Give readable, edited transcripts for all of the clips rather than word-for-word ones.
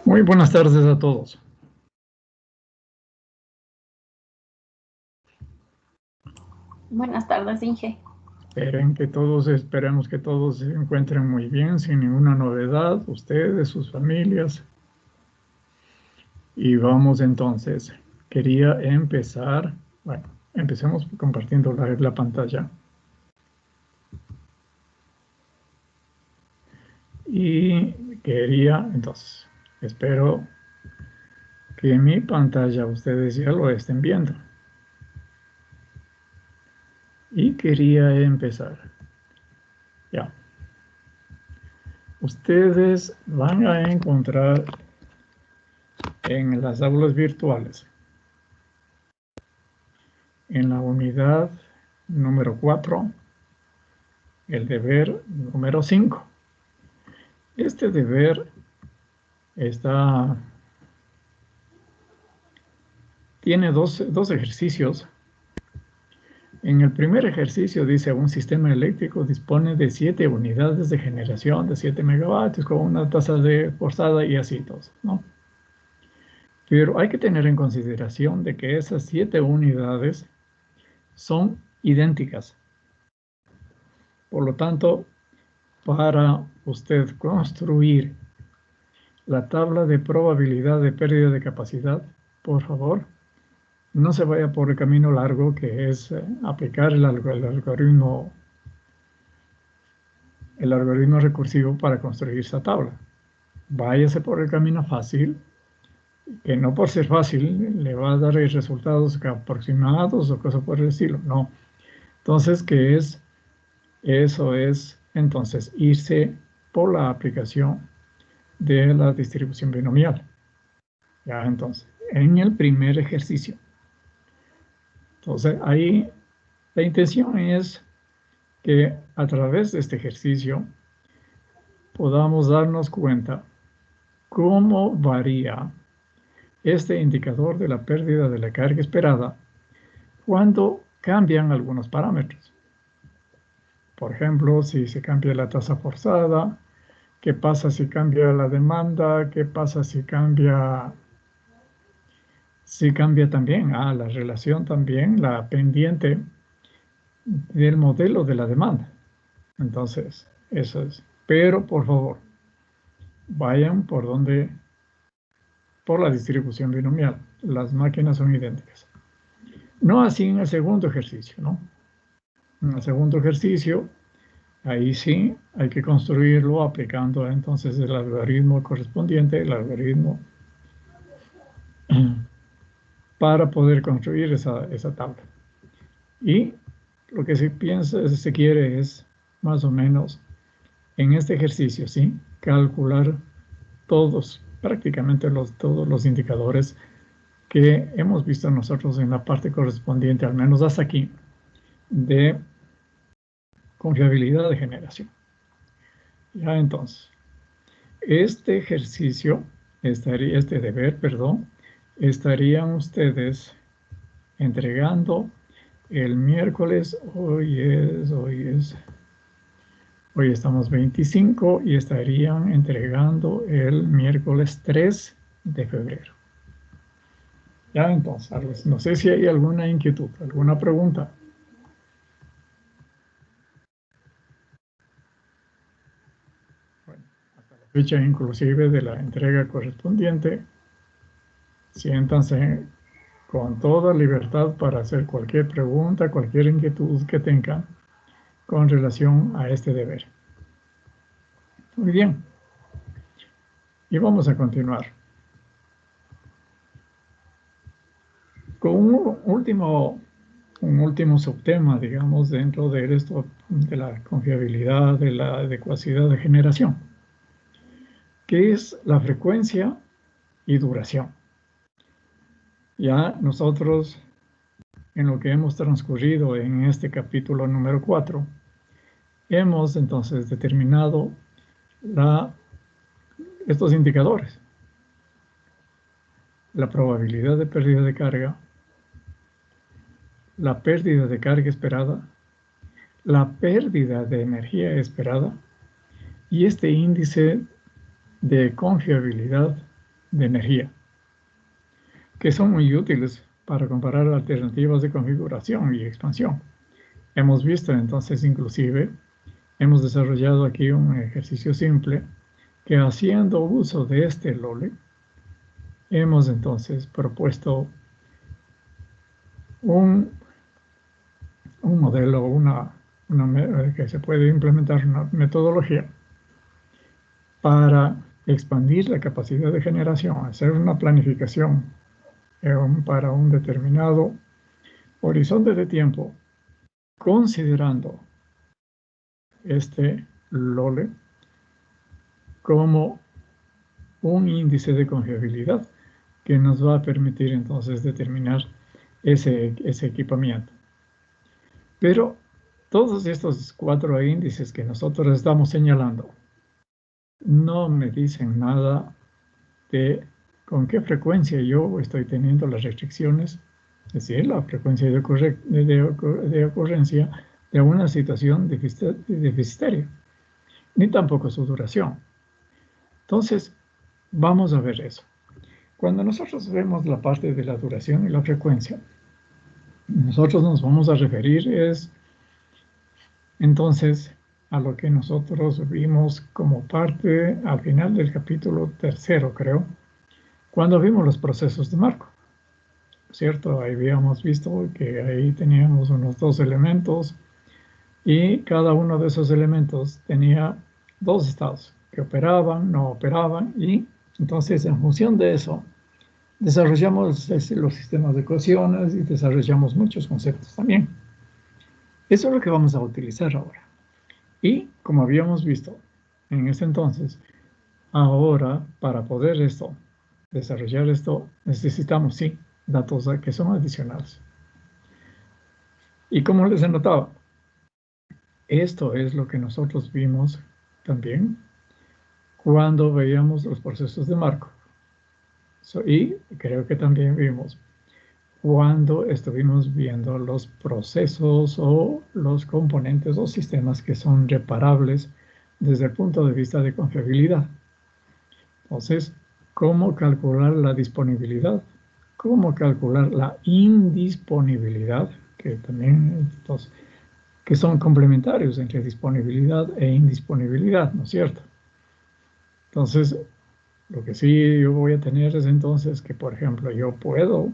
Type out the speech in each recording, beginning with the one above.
Muy buenas tardes a todos. Buenas tardes, Inge. Esperemos que todos se encuentren muy bien, sin ninguna novedad, ustedes, sus familias. Y vamos entonces. Quería empezar, bueno, empecemos compartiendo la pantalla. Y quería, entonces, espero que en mi pantalla ustedes ya lo estén viendo. Y quería empezar. Ya. Ustedes van a encontrar en las aulas virtuales, en la unidad número 4, el deber número 5. Este deber tiene dos ejercicios. En el primer ejercicio dice: un sistema eléctrico dispone de 7 unidades de generación de 7 megavatios con una tasa de forzada y así todos, ¿no? Pero hay que tener en consideración de que esas 7 unidades son idénticas. Por lo tanto, para usted construir la tabla de probabilidad de pérdida de capacidad, por favor, no se vaya por el camino largo, que es aplicar el algoritmo recursivo para construir esa tabla. Váyase por el camino fácil, que no por ser fácil le va a dar resultados aproximados o cosas por el estilo. No. Entonces, eso es entonces irse por la aplicación de la distribución binomial. Ya, entonces, en el primer ejercicio. Entonces, ahí la intención es que a través de este ejercicio podamos darnos cuenta cómo varía este indicador de la pérdida de la carga esperada cuando cambian algunos parámetros. Por ejemplo, si se cambia la tasa forzada, ¿qué pasa si cambia la demanda? ¿Qué pasa si cambia también la relación también, la pendiente del modelo de la demanda? Entonces, eso es. Pero, por favor, vayan por la distribución binomial. Las máquinas son idénticas. No así en el segundo ejercicio, ¿no? En el segundo ejercicio, ahí sí hay que construirlo aplicando entonces el algoritmo correspondiente, el algoritmo para poder construir esa tabla. Y lo que se quiere es más o menos en este ejercicio, ¿sí? Calcular prácticamente todos los indicadores que hemos visto nosotros en la parte correspondiente, al menos hasta aquí, de confiabilidad de generación. Ya, entonces, este deber, estarían ustedes entregando el miércoles. Hoy estamos 25 y estarían entregando el miércoles 3 de febrero. Ya, entonces, no sé si hay alguna inquietud, alguna pregunta. Bueno, hasta la fecha inclusive de la entrega correspondiente, siéntanse con toda libertad para hacer cualquier pregunta, cualquier inquietud que tengan con relación a este deber. Muy bien. Y vamos a continuar con un último subtema, digamos, dentro de esto, de la confiabilidad, de la adecuacidad de generación, que es la frecuencia y duración. Ya nosotros, en lo que hemos transcurrido en este capítulo número 4, hemos entonces determinado estos indicadores: la probabilidad de pérdida de carga, la pérdida de carga esperada, la pérdida de energía esperada y este índice de confiabilidad de energía, que son muy útiles para comparar alternativas de configuración y expansión. Hemos visto entonces, inclusive, hemos desarrollado aquí un ejercicio simple que, haciendo uso de este LOLE, hemos entonces propuesto un modelo, que se puede implementar una metodología para expandir la capacidad de generación, hacer una planificación para un determinado horizonte de tiempo, considerando este LOLE como un índice de confiabilidad que nos va a permitir entonces determinar ese equipamiento. Pero todos estos 4 índices que nosotros estamos señalando no me dicen nada de con qué frecuencia yo estoy teniendo las restricciones, es decir, la frecuencia de ocurrencia de una situación deficitaria, ni tampoco su duración. Entonces, vamos a ver eso. Cuando nosotros vemos la parte de la duración y la frecuencia, nosotros nos vamos a referir entonces a lo que nosotros vimos como parte al final del capítulo 3, creo, cuando vimos los procesos de marco, ¿cierto? Ahí habíamos visto que ahí teníamos unos 2 elementos y cada uno de esos elementos tenía 2 estados que operaban, no operaban, y entonces en función de eso desarrollamos los sistemas de ecuaciones y desarrollamos muchos conceptos también. Eso es lo que vamos a utilizar ahora. Y como habíamos visto en ese entonces, ahora para poder desarrollar esto, necesitamos, sí, datos que son adicionales. Y como les he notado, esto es lo que nosotros vimos también cuando veíamos los procesos de Markov. Y creo que también vimos cuando estuvimos viendo los procesos o los componentes o sistemas que son reparables desde el punto de vista de confiabilidad. Entonces, ¿cómo calcular la disponibilidad? ¿Cómo calcular la indisponibilidad? Que también que son complementarios entre disponibilidad e indisponibilidad, ¿no es cierto? Entonces, lo que sí yo voy a tener es entonces que, por ejemplo, yo puedo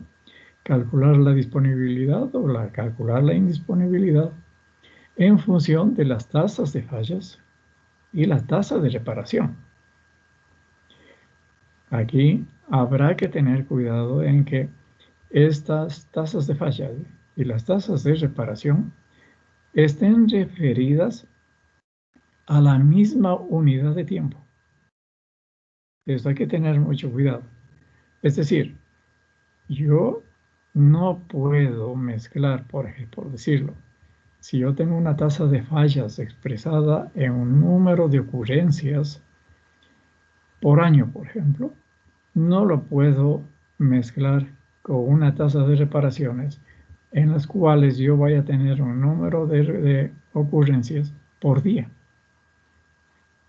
calcular la disponibilidad o calcular la indisponibilidad en función de las tasas de fallas y la tasa de reparación. Aquí habrá que tener cuidado en que estas tasas de falla y las tasas de reparación estén referidas a la misma unidad de tiempo. Esto hay que tener mucho cuidado. Es decir, yo no puedo mezclar, por decirlo, si yo tengo una tasa de fallas expresada en un número de ocurrencias por año, por ejemplo, no lo puedo mezclar con una tasa de reparaciones en las cuales yo vaya a tener un número de ocurrencias por día.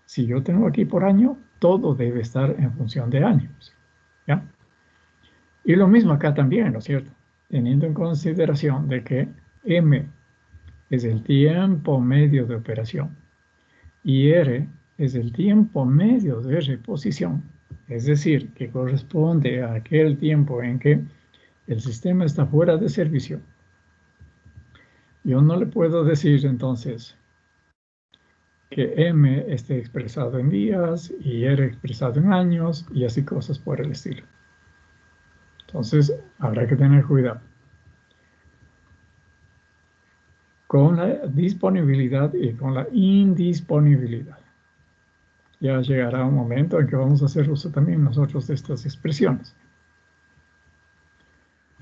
Si yo tengo aquí por año, todo debe estar en función de años, ¿ya? Y lo mismo acá también, ¿no es cierto? Teniendo en consideración de que M es el tiempo medio de operación y R es el tiempo medio de reposición, es decir, que corresponde a aquel tiempo en que el sistema está fuera de servicio. Yo no le puedo decir entonces que M esté expresado en días y R expresado en años y así cosas por el estilo. Entonces, habrá que tener cuidado con la disponibilidad y con la indisponibilidad. Ya llegará un momento en que vamos a hacer uso también nosotros de estas expresiones.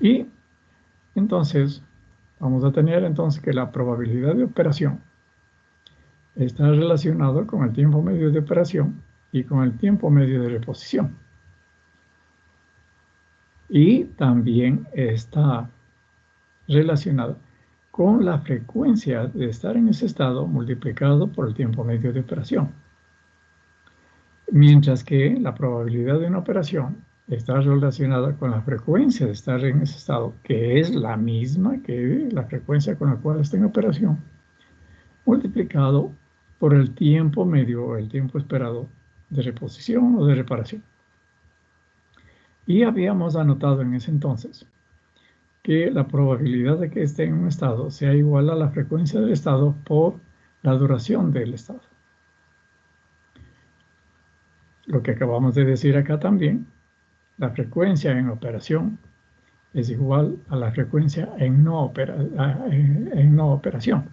Y entonces, vamos a tener entonces que la probabilidad de operación está relacionado con el tiempo medio de operación y con el tiempo medio de reposición. Y también está relacionado con la frecuencia de estar en ese estado multiplicado por el tiempo medio de operación. Mientras que la probabilidad de una operación está relacionada con la frecuencia de estar en ese estado, que es la misma que la frecuencia con la cual está en operación, multiplicado por el tiempo medio o el tiempo esperado de reposición o de reparación. Y habíamos anotado en ese entonces que la probabilidad de que esté en un estado sea igual a la frecuencia del estado por la duración del estado. Lo que acabamos de decir acá también, la frecuencia en operación es igual a la frecuencia en no operación.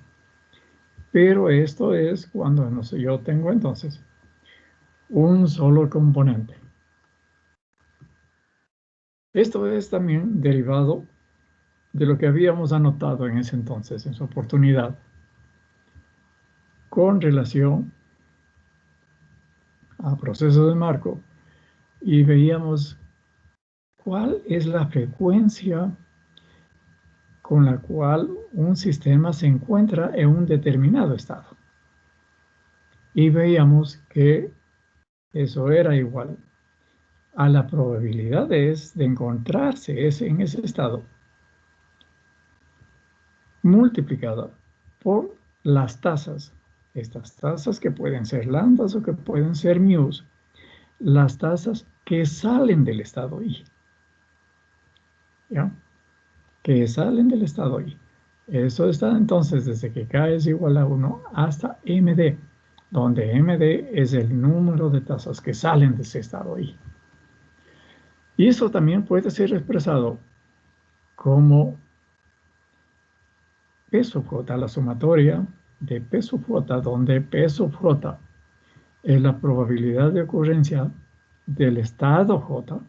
Pero esto es cuando yo tengo entonces un solo componente. Esto es también derivado de lo que habíamos anotado en ese entonces, en su oportunidad, con relación a procesos de marco, y veíamos cuál es la frecuencia con la cual un sistema se encuentra en un determinado estado. Y veíamos que eso era igual a la probabilidad de encontrarse en ese estado multiplicada por las tasas. Estas tasas que pueden ser lambdas o que pueden ser μ's, las tasas que salen del estado I. ¿Ya? Que salen del estado I. Eso está entonces desde que K es igual a 1 hasta MD, donde MD es el número de tasas que salen de ese estado I. Y eso también puede ser expresado como peso J, la sumatoria de peso J, donde peso J es la probabilidad de ocurrencia del estado J,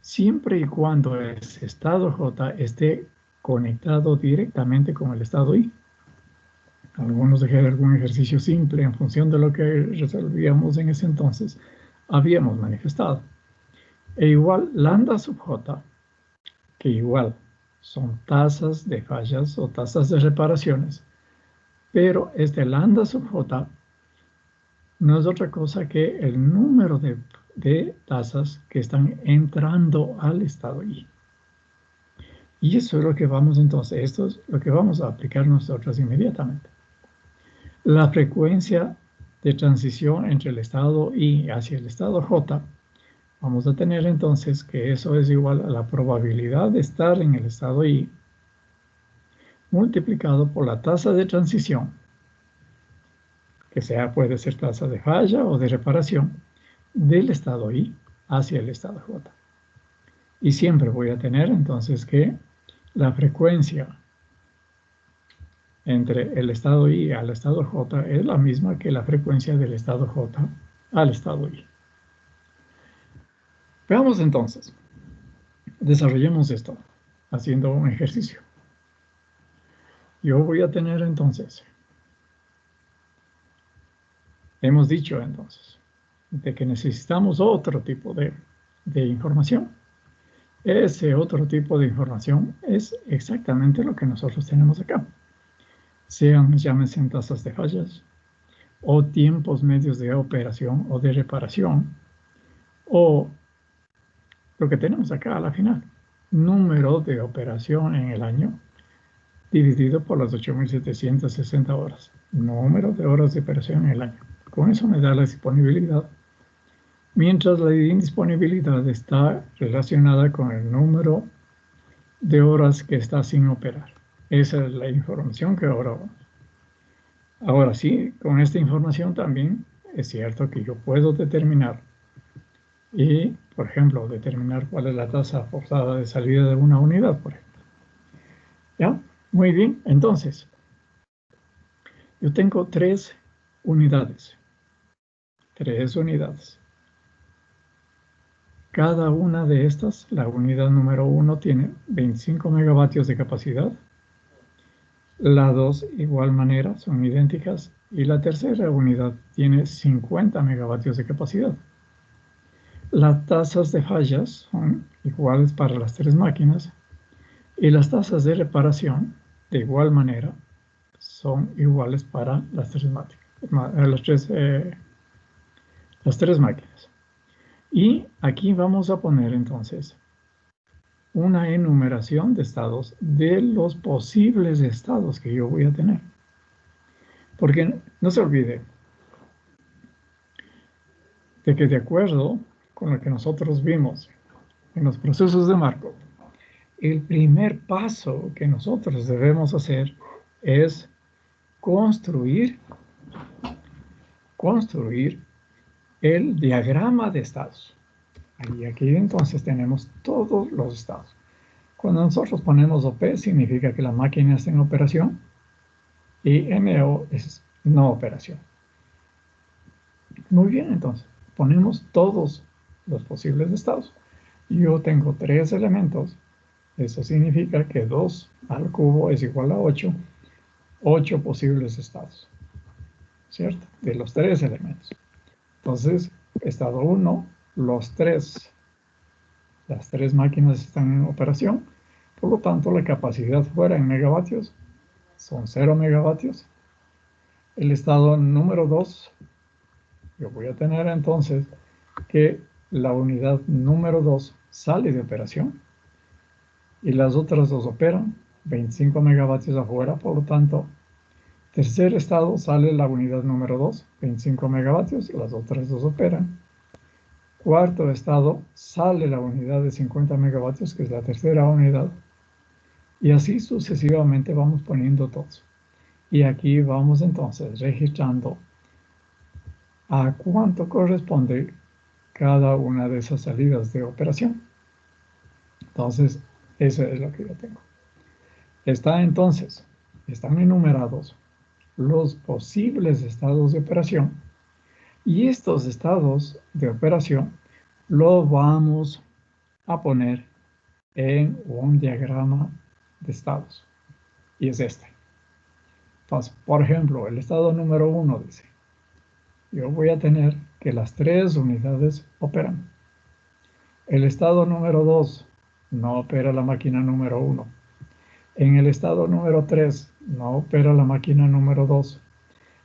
siempre y cuando ese estado J esté conectado directamente con el estado I. Algunos dejé algún ejercicio simple en función de lo que resolvíamos en ese entonces, habíamos manifestado. E igual lambda sub J, que igual son tasas de fallas o tasas de reparaciones, pero este lambda sub J no es otra cosa que el número de tasas que están entrando al estado I. Y eso es lo que vamos entonces, esto es lo que vamos a aplicar nosotros inmediatamente. La frecuencia de transición entre el estado I hacia el estado J, vamos a tener entonces que eso es igual a la probabilidad de estar en el estado I multiplicado por la tasa de transición, que puede ser tasa de falla o de reparación, del estado I hacia el estado J. Y siempre voy a tener entonces que la frecuencia entre el estado I al estado J es la misma que la frecuencia del estado J al estado I. Veamos entonces, desarrollemos esto haciendo un ejercicio. Yo voy a tener entonces, hemos dicho entonces, de que necesitamos otro tipo de información. Ese otro tipo de información es exactamente lo que nosotros tenemos acá. Llámense tasas de fallas, o tiempos medios de operación o de reparación, o lo que tenemos acá a la final, número de operación en el año, dividido por las 8.760 horas, número de horas de operación en el año. Con eso me da la disponibilidad, mientras la indisponibilidad está relacionada con el número de horas que está sin operar. Esa es la información que ahora vamos. Ahora sí, con esta información también es cierto que yo puedo determinar y, por ejemplo, determinar cuál es la tasa forzada de salida de una unidad, por ejemplo. ¿Ya? Muy bien, entonces, yo tengo 3 unidades. 3 unidades. Cada una de estas, la unidad número 1 tiene 25 megavatios de capacidad. La 2, igual manera, son idénticas. Y la tercera unidad tiene 50 megavatios de capacidad. Las tasas de fallas son iguales para las 3 máquinas. Y las tasas de reparación, de igual manera, son iguales para las 3 máquinas. Y aquí vamos a poner entonces una enumeración de estados de los posibles estados que yo voy a tener. Porque no se olvide de que de acuerdo con lo que nosotros vimos en los procesos de Markov, el primer paso que nosotros debemos hacer es construir el diagrama de estados. Y aquí entonces tenemos todos los estados. Cuando nosotros ponemos OP significa que la máquina está en operación y NO es no operación. Muy bien, entonces ponemos todos los posibles estados. Yo tengo 3 elementos. Eso significa que 2 al cubo es igual a 8. 8 posibles estados, ¿cierto? De los 3 elementos. Entonces, estado 1, las 3 máquinas están en operación. Por lo tanto, la capacidad fuera en megavatios son 0 megavatios. El estado número 2, yo voy a tener entonces que la unidad número 2 sale de operación y las otras dos operan, 25 megavatios afuera, por lo tanto, tercer estado sale la unidad número 2, 25 megavatios, las otras dos operan. Cuarto estado sale la unidad de 50 megavatios, que es la tercera unidad, y así sucesivamente vamos poniendo todos. Y aquí vamos entonces registrando a cuánto corresponde cada una de esas salidas de operación. Entonces, eso es lo que yo tengo. Están enumerados los posibles estados de operación y estos estados de operación los vamos a poner en un diagrama de estados y es este. Entonces, por ejemplo, el estado número 1 dice, yo voy a tener que las 3 unidades operan. El estado número 2 no opera la máquina número 1. En el estado número 3 no opera la máquina número 2.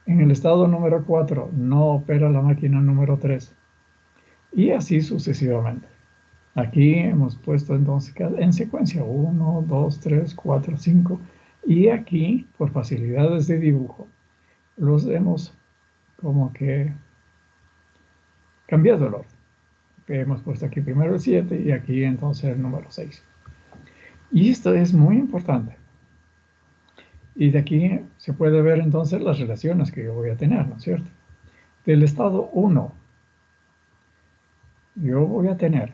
En el estado número 4 no opera la máquina número 3. Y así sucesivamente. Aquí hemos puesto entonces en secuencia 1, 2, 3, 4, 5. Y aquí, por facilidades de dibujo, los hemos como que cambiado el orden. Hemos puesto aquí primero el 7 y aquí entonces el número 6. Y esto es muy importante. Y de aquí se puede ver entonces las relaciones que yo voy a tener, ¿no es cierto? Del estado 1, yo voy a tener,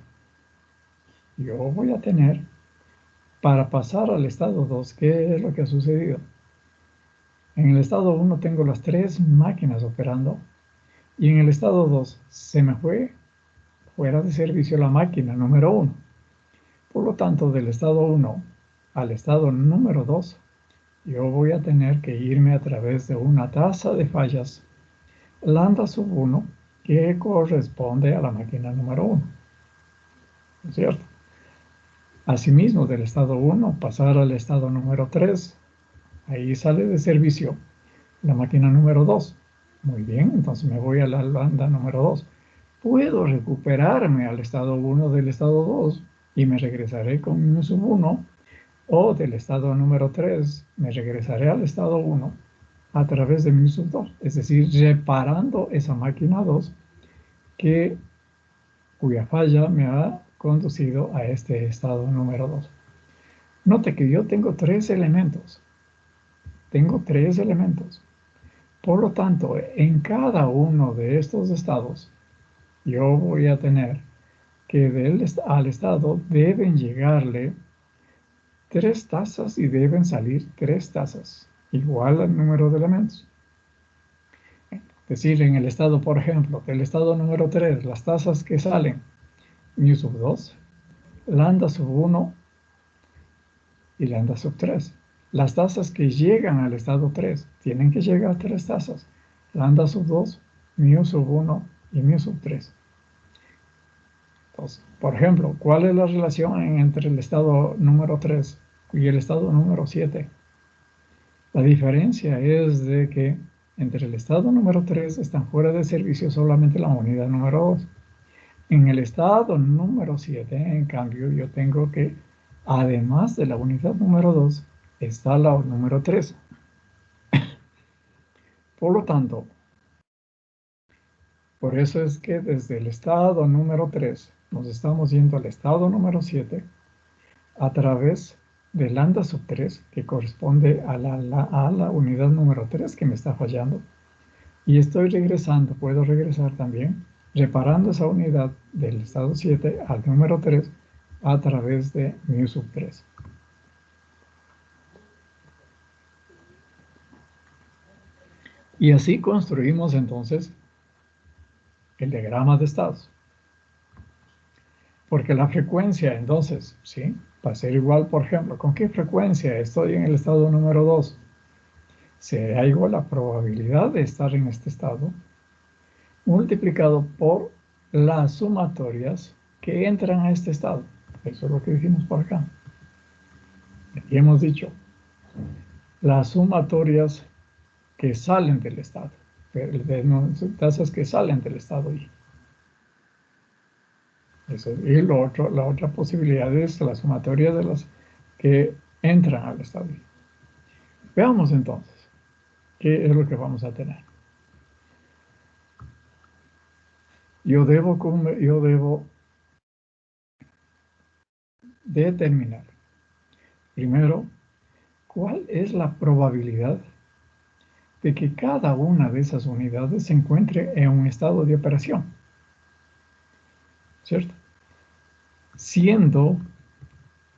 para pasar al estado 2, ¿qué es lo que ha sucedido? En el estado 1 tengo las 3 máquinas operando y en el estado 2 se me fue fuera de servicio la máquina número 1. Por lo tanto, del estado 1 al estado número 2, yo voy a tener que irme a través de una tasa de fallas lambda sub 1 que corresponde a la máquina número 1. ¿No es cierto? Asimismo, del estado 1 pasar al estado número 3, ahí sale de servicio la máquina número 2. Muy bien, entonces me voy a la lambda número 2. Puedo recuperarme al estado 1 del estado 2 y me regresaré con mi sub 1, o del estado número 3 me regresaré al estado 1 a través de mi sub 2, es decir, reparando esa máquina 2 cuya falla me ha conducido a este estado número 2. Note que yo tengo 3 elementos. Por lo tanto, en cada uno de estos estados, yo voy a tener que al estado deben llegarle 3 tazas y deben salir 3 tazas, igual al número de elementos. Es decir, en el estado, por ejemplo, del estado número 3, las tazas que salen, mu sub 2, lambda sub 1 y lambda sub 3. Las tazas que llegan al estado 3 tienen que llegar 3 tazas, lambda sub 2, mu sub 1 y mu sub 3. Entonces, por ejemplo, ¿cuál es la relación entre el estado número 3 y el estado número 7? La diferencia es de que entre el estado número 3 están fuera de servicio solamente la unidad número 2. En el estado número 7, en cambio, yo tengo que, además de la unidad número 2, está la número 3. Por lo tanto, por eso es que desde el estado número 3 nos estamos yendo al estado número 7 a través de lambda sub 3, que corresponde a la unidad número 3 que me está fallando. Y estoy regresando, puedo regresar también, reparando esa unidad del estado 7 al número 3 a través de mu sub 3. Y así construimos entonces el diagrama de estados. Porque la frecuencia, entonces, ¿sí? Va a ser igual, por ejemplo, ¿con qué frecuencia estoy en el estado número 2? Será igual la probabilidad de estar en este estado multiplicado por las sumatorias que entran a este estado. Eso es lo que dijimos por acá. Aquí hemos dicho las sumatorias que salen del estado, de tasas que salen del estado I. Eso, y la otra posibilidad es la sumatoria de las que entran al estado I. Veamos entonces qué es lo que vamos a tener. Yo debo determinar primero cuál es la probabilidad de que cada una de esas unidades se encuentre en un estado de operación, ¿cierto? Siendo,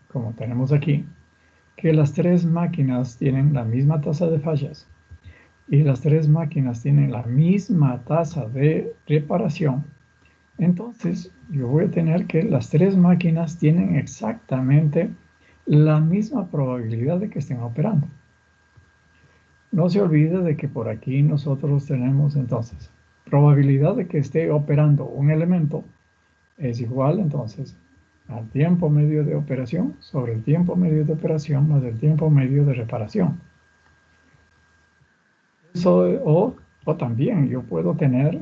como tenemos aquí, que las tres máquinas tienen la misma tasa de fallas y las tres máquinas tienen la misma tasa de reparación, entonces yo voy a tener que las tres máquinas tienen exactamente la misma probabilidad de que estén operando. No se olvide de que por aquí nosotros tenemos entonces probabilidad de que esté operando un elemento es igual entonces al tiempo medio de operación sobre el tiempo medio de operación más el tiempo medio de reparación. Eso, o también yo puedo tener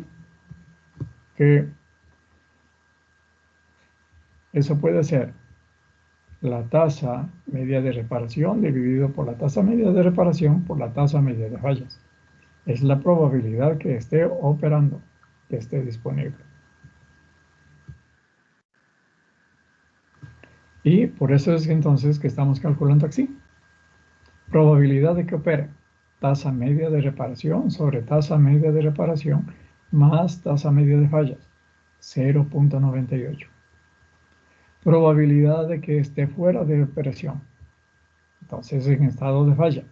que eso puede ser la tasa media de reparación dividido por la tasa media de reparación por la tasa media de fallas. Es la probabilidad que esté operando, que esté disponible. Y por eso es entonces que estamos calculando así. Probabilidad de que opere. Tasa media de reparación sobre tasa media de reparación más tasa media de fallas. 0.98. Probabilidad de que esté fuera de operación. Entonces en estado de falla.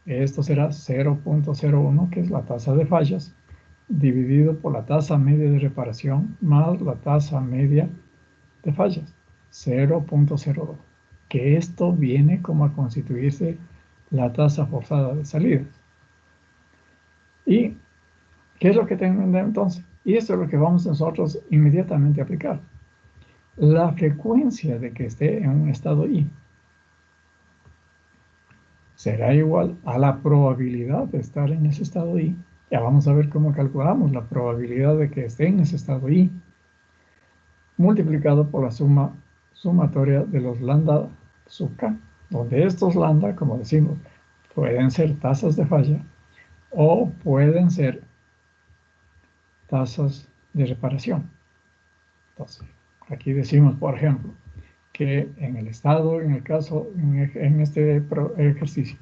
Esto será 0.01, que es la tasa de fallas, dividido por la tasa media de reparación más la tasa media de fallas. 0.02, que esto viene como a constituirse la tasa forzada de salidas. ¿Y qué es lo que tengo entonces? Y esto es lo que vamos nosotros inmediatamente a aplicar. La frecuencia de que esté en un estado I será igual a la probabilidad de estar en ese estado I. Ya vamos a ver cómo calculamos la probabilidad de que esté en ese estado I, multiplicado por la sumatoria de los lambda sub k, donde estos lambda, como decimos, pueden ser tasas de falla o pueden ser tasas de reparación. Entonces, aquí decimos, por ejemplo, que en el estado, en el caso, en este ejercicio,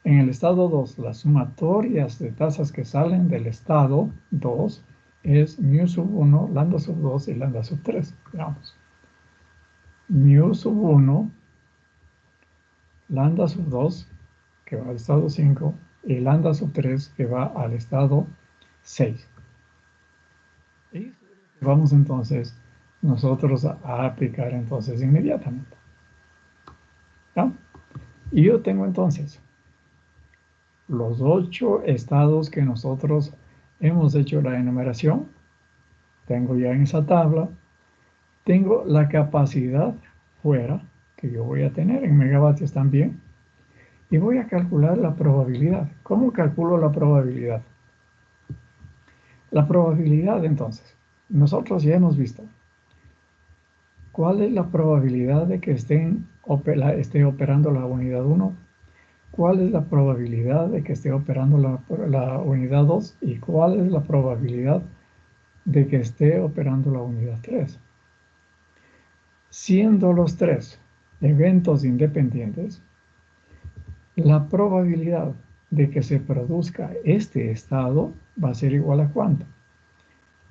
en el estado 2, las sumatorias de tasas que salen del estado 2 es mu sub 1, lambda sub 2 y lambda sub 3. Veamos. Mu sub 1, lambda sub 2, que va al estado 5, y lambda sub 3, que va al estado 6. Y vamos entonces nosotros a aplicar entonces inmediatamente. ¿Ya? Y yo tengo entonces los 8 estados que nosotros hemos hecho la enumeración. Tengo ya en esa tabla. Tengo la capacidad fuera, que yo voy a tener en megavatios también. Y voy a calcular la probabilidad. ¿Cómo calculo la probabilidad? La probabilidad, entonces, nosotros ya hemos visto ¿Cuál es la probabilidad de que esté operando la unidad 1? ¿Cuál es la probabilidad de que esté operando la unidad 2? ¿Y cuál es la probabilidad de que esté operando la unidad 3? Siendo los tres eventos independientes, la probabilidad de que se produzca este estado va a ser igual a ¿cuánto?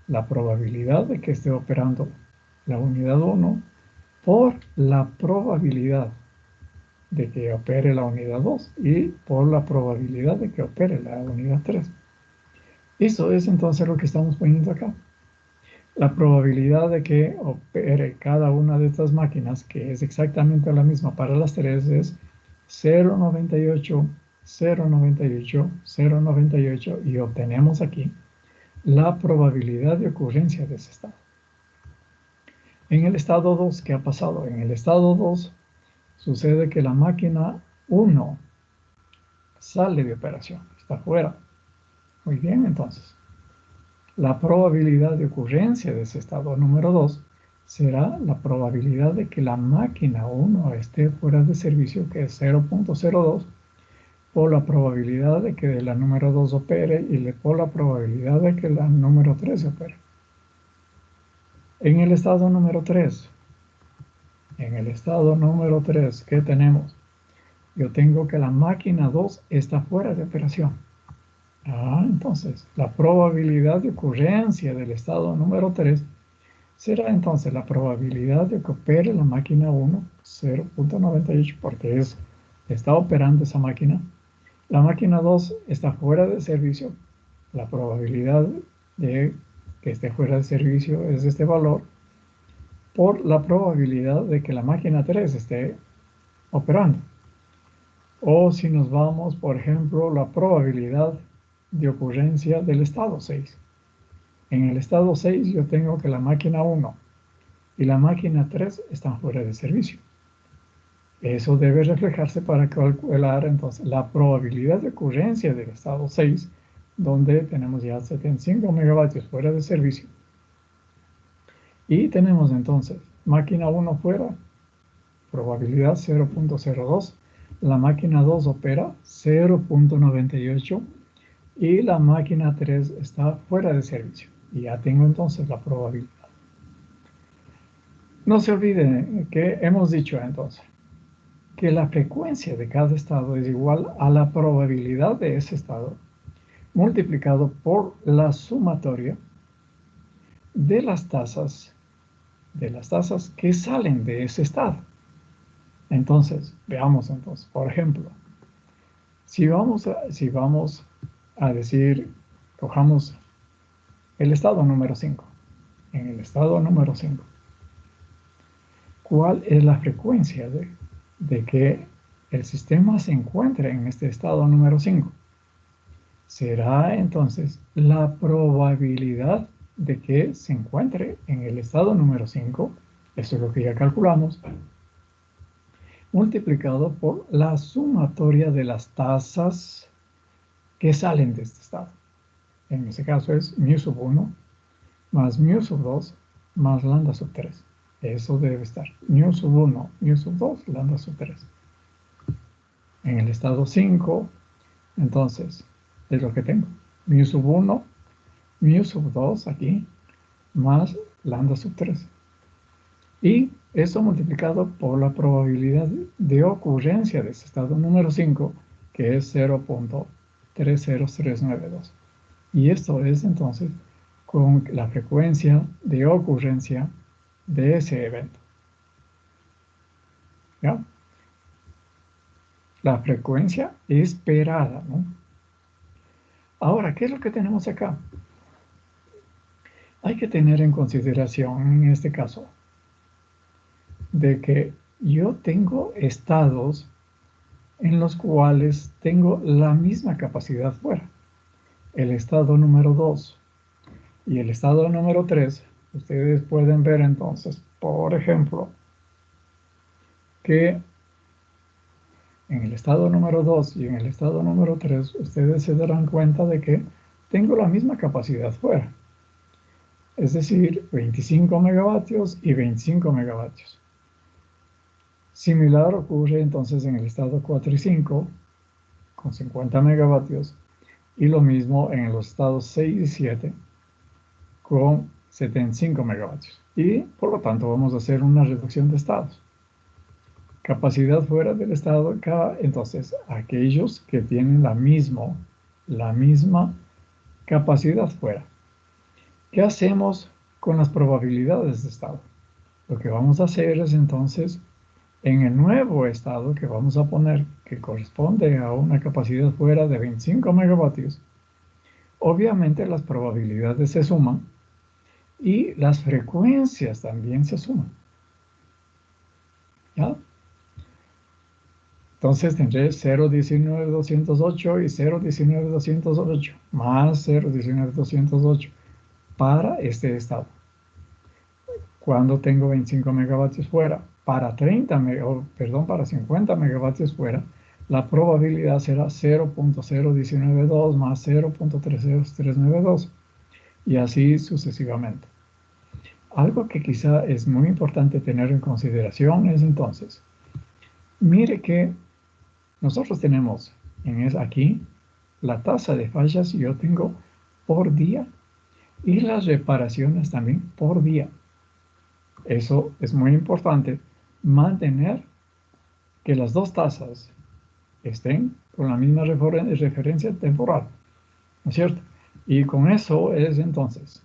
La probabilidad de que esté operando la unidad 1 por la probabilidad de que opere la unidad 2 y por la probabilidad de que opere la unidad 3. Eso es entonces lo que estamos poniendo acá. La probabilidad de que opere cada una de estas máquinas, que es exactamente la misma para las tres, es 0,98, 0,98, 0,98 y obtenemos aquí la probabilidad de ocurrencia de ese estado. En el estado 2, ¿qué ha pasado? En el estado 2 sucede que la máquina 1 sale de operación, está fuera. Muy bien, entonces. La probabilidad de ocurrencia de ese estado número 2 será la probabilidad de que la máquina 1 esté fuera de servicio, que es 0,02, por la probabilidad de que la número 2 opere y por la probabilidad de que la número 3 opere. En el estado número 3, ¿qué tenemos? Yo tengo que la máquina 2 está fuera de operación. Entonces, la probabilidad de ocurrencia del estado número 3 será entonces la probabilidad de que opere la máquina 1, 0,98, porque está operando esa máquina. La máquina 2 está fuera de servicio. La probabilidad de que esté fuera de servicio es este valor por la probabilidad de que la máquina 3 esté operando. O si nos vamos, por ejemplo, la probabilidad de ocurrencia del estado 6. En el estado 6 yo tengo que la máquina 1 y la máquina 3 están fuera de servicio. Eso debe reflejarse para calcular entonces la probabilidad de ocurrencia del estado 6, donde tenemos ya 75 megavatios fuera de servicio. Y tenemos entonces máquina 1 fuera, probabilidad 0,02. La máquina 2 opera 0,98 y la máquina 3 está fuera de servicio. Y ya tengo entonces la probabilidad. No se olviden que hemos dicho entonces que la frecuencia de cada estado es igual a la probabilidad de ese estado multiplicado por la sumatoria de las tasas que salen de ese estado. Entonces, veamos entonces, por ejemplo, si vamos a decir, cojamos el estado número 5. En el estado número 5, ¿cuál es la frecuencia de que el sistema se encuentre en este estado número 5? Será entonces la probabilidad de que se encuentre en el estado número 5, eso es lo que ya calculamos, multiplicado por la sumatoria de las tasas que salen de este estado. En ese caso es mu sub 1 más mu sub 2 más lambda sub 3. Eso debe estar mu sub 1, mu sub 2, lambda sub 3. En el estado 5, entonces, es lo que tengo. Mu sub 1, mu sub 2 aquí, más lambda sub 3. Y eso multiplicado por la probabilidad de ocurrencia de ese estado número 5, que es 0,30392. Y esto es entonces con la frecuencia de ocurrencia de ese evento. ¿Ya? La frecuencia esperada, ¿no? Ahora, ¿qué es lo que tenemos acá? Hay que tener en consideración en este caso de que yo tengo estados en los cuales tengo la misma capacidad fuera. El estado número 2 y el estado número 3, ustedes pueden ver entonces, por ejemplo, que en el estado número 2 y en el estado número 3, ustedes se darán cuenta de que tengo la misma capacidad fuera. es decir, 25 megavatios y 25 megavatios. Similar ocurre entonces en el estado 4 y 5, con 50 megavatios, y lo mismo en los estados 6 y 7, con 75 megavatios. Y por lo tanto vamos a hacer una reducción de estados. Capacidad fuera del estado K, entonces aquellos que tienen la misma capacidad fuera. ¿Qué hacemos con las probabilidades de estado? Lo que vamos a hacer es entonces, en el nuevo estado que vamos a poner, que corresponde a una capacidad fuera de 25 megavatios, obviamente las probabilidades se suman y las frecuencias también se suman. ¿Ya? Entonces tendré 0,19,208 y 0,19,208 más 0,19,208 para este estado. Cuando tengo 25 megavatios fuera, para 50 megavatios fuera, la probabilidad será 0.0192 más 0.30392 y así sucesivamente. Algo que quizá es muy importante tener en consideración es entonces, mire que nosotros tenemos aquí la tasa de fallas yo tengo por día y las reparaciones también por día. Eso es muy importante, mantener que las dos tasas estén con la misma referencia temporal, ¿no es cierto? Y con eso es entonces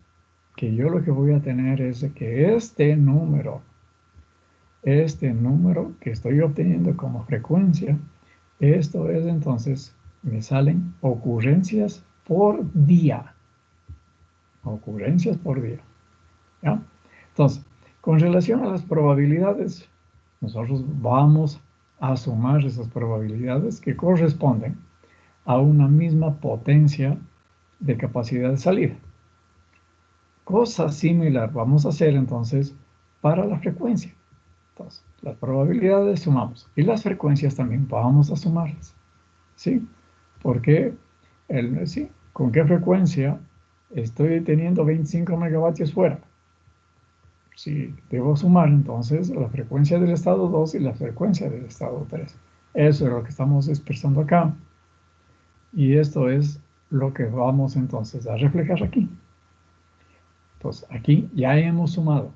que yo lo que voy a tener es que este número que estoy obteniendo como frecuencia, esto es entonces, me salen ocurrencias por día. Ocurrencias por día. ¿Ya? Entonces, con relación a las probabilidades, nosotros vamos a sumar esas probabilidades que corresponden a una misma potencia de capacidad de salida. Cosa similar vamos a hacer entonces para la frecuencia. Entonces, las probabilidades sumamos y las frecuencias también vamos a sumarlas. ¿Sí? Porque, sí, ¿con qué frecuencia estoy teniendo 25 megavatios fuera? Si debo sumar entonces la frecuencia del estado 2 y la frecuencia del estado 3. Eso es lo que estamos expresando acá. Y esto es lo que vamos entonces a reflejar aquí. Entonces, aquí ya hemos sumado.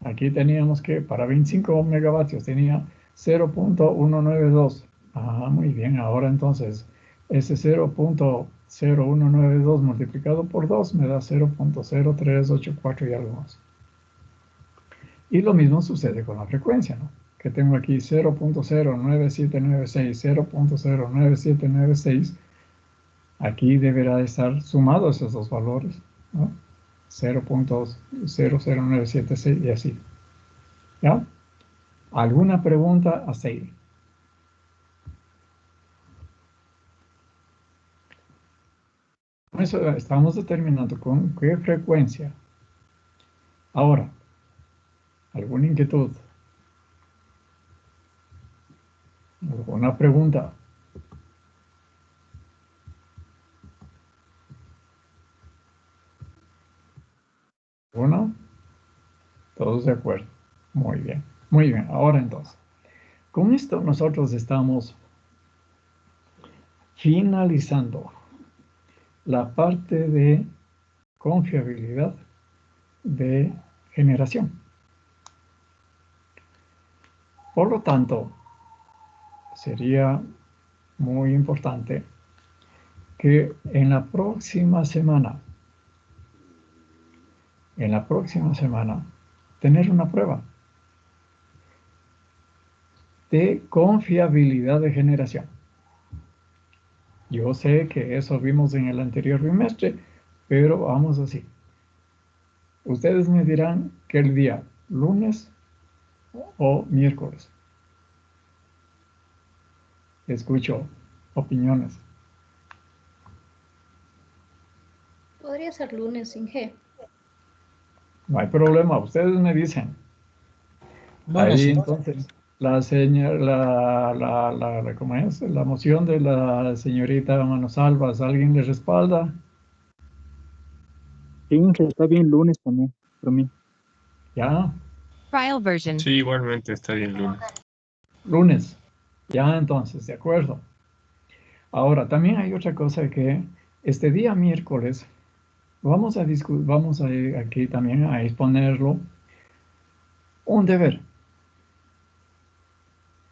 Aquí teníamos que para 25 megavatios tenía 0.192. Ah, muy bien. Ahora entonces ese 0.0192 multiplicado por 2 me da 0.0384 y algo más. Y lo mismo sucede con la frecuencia, ¿no? Que tengo aquí 0.09796, 0.09796. Aquí deberá estar sumado esos dos valores, ¿no? 0.00976 y así. ¿Ya? ¿Alguna pregunta hasta ahí? Con eso estamos determinando con qué frecuencia. Ahora, ¿alguna inquietud? ¿Alguna pregunta? ¿Alguna? ¿Todos de acuerdo? Muy bien. Muy bien. Ahora entonces, con esto nosotros estamos finalizando la parte de confiabilidad de generación. Por lo tanto, sería muy importante que en la próxima semana, tener una prueba de confiabilidad de generación. Yo sé que eso vimos en el anterior bimestre, pero vamos así. Ustedes me dirán que el día lunes o miércoles. Escucho opiniones. Podría ser lunes, Inge. No hay problema, ustedes me dicen. Bueno, Ahí sí. entonces, ¿cómo es? La moción de la señorita Manosalvas, ¿alguien le respalda? Sí, está bien lunes también, para mí. Ya, Trial version. Sí, igualmente está bien lunes. lunes. Ya, entonces, de acuerdo. Ahora, también hay otra cosa que este día miércoles vamos a aquí también a exponerlo un deber.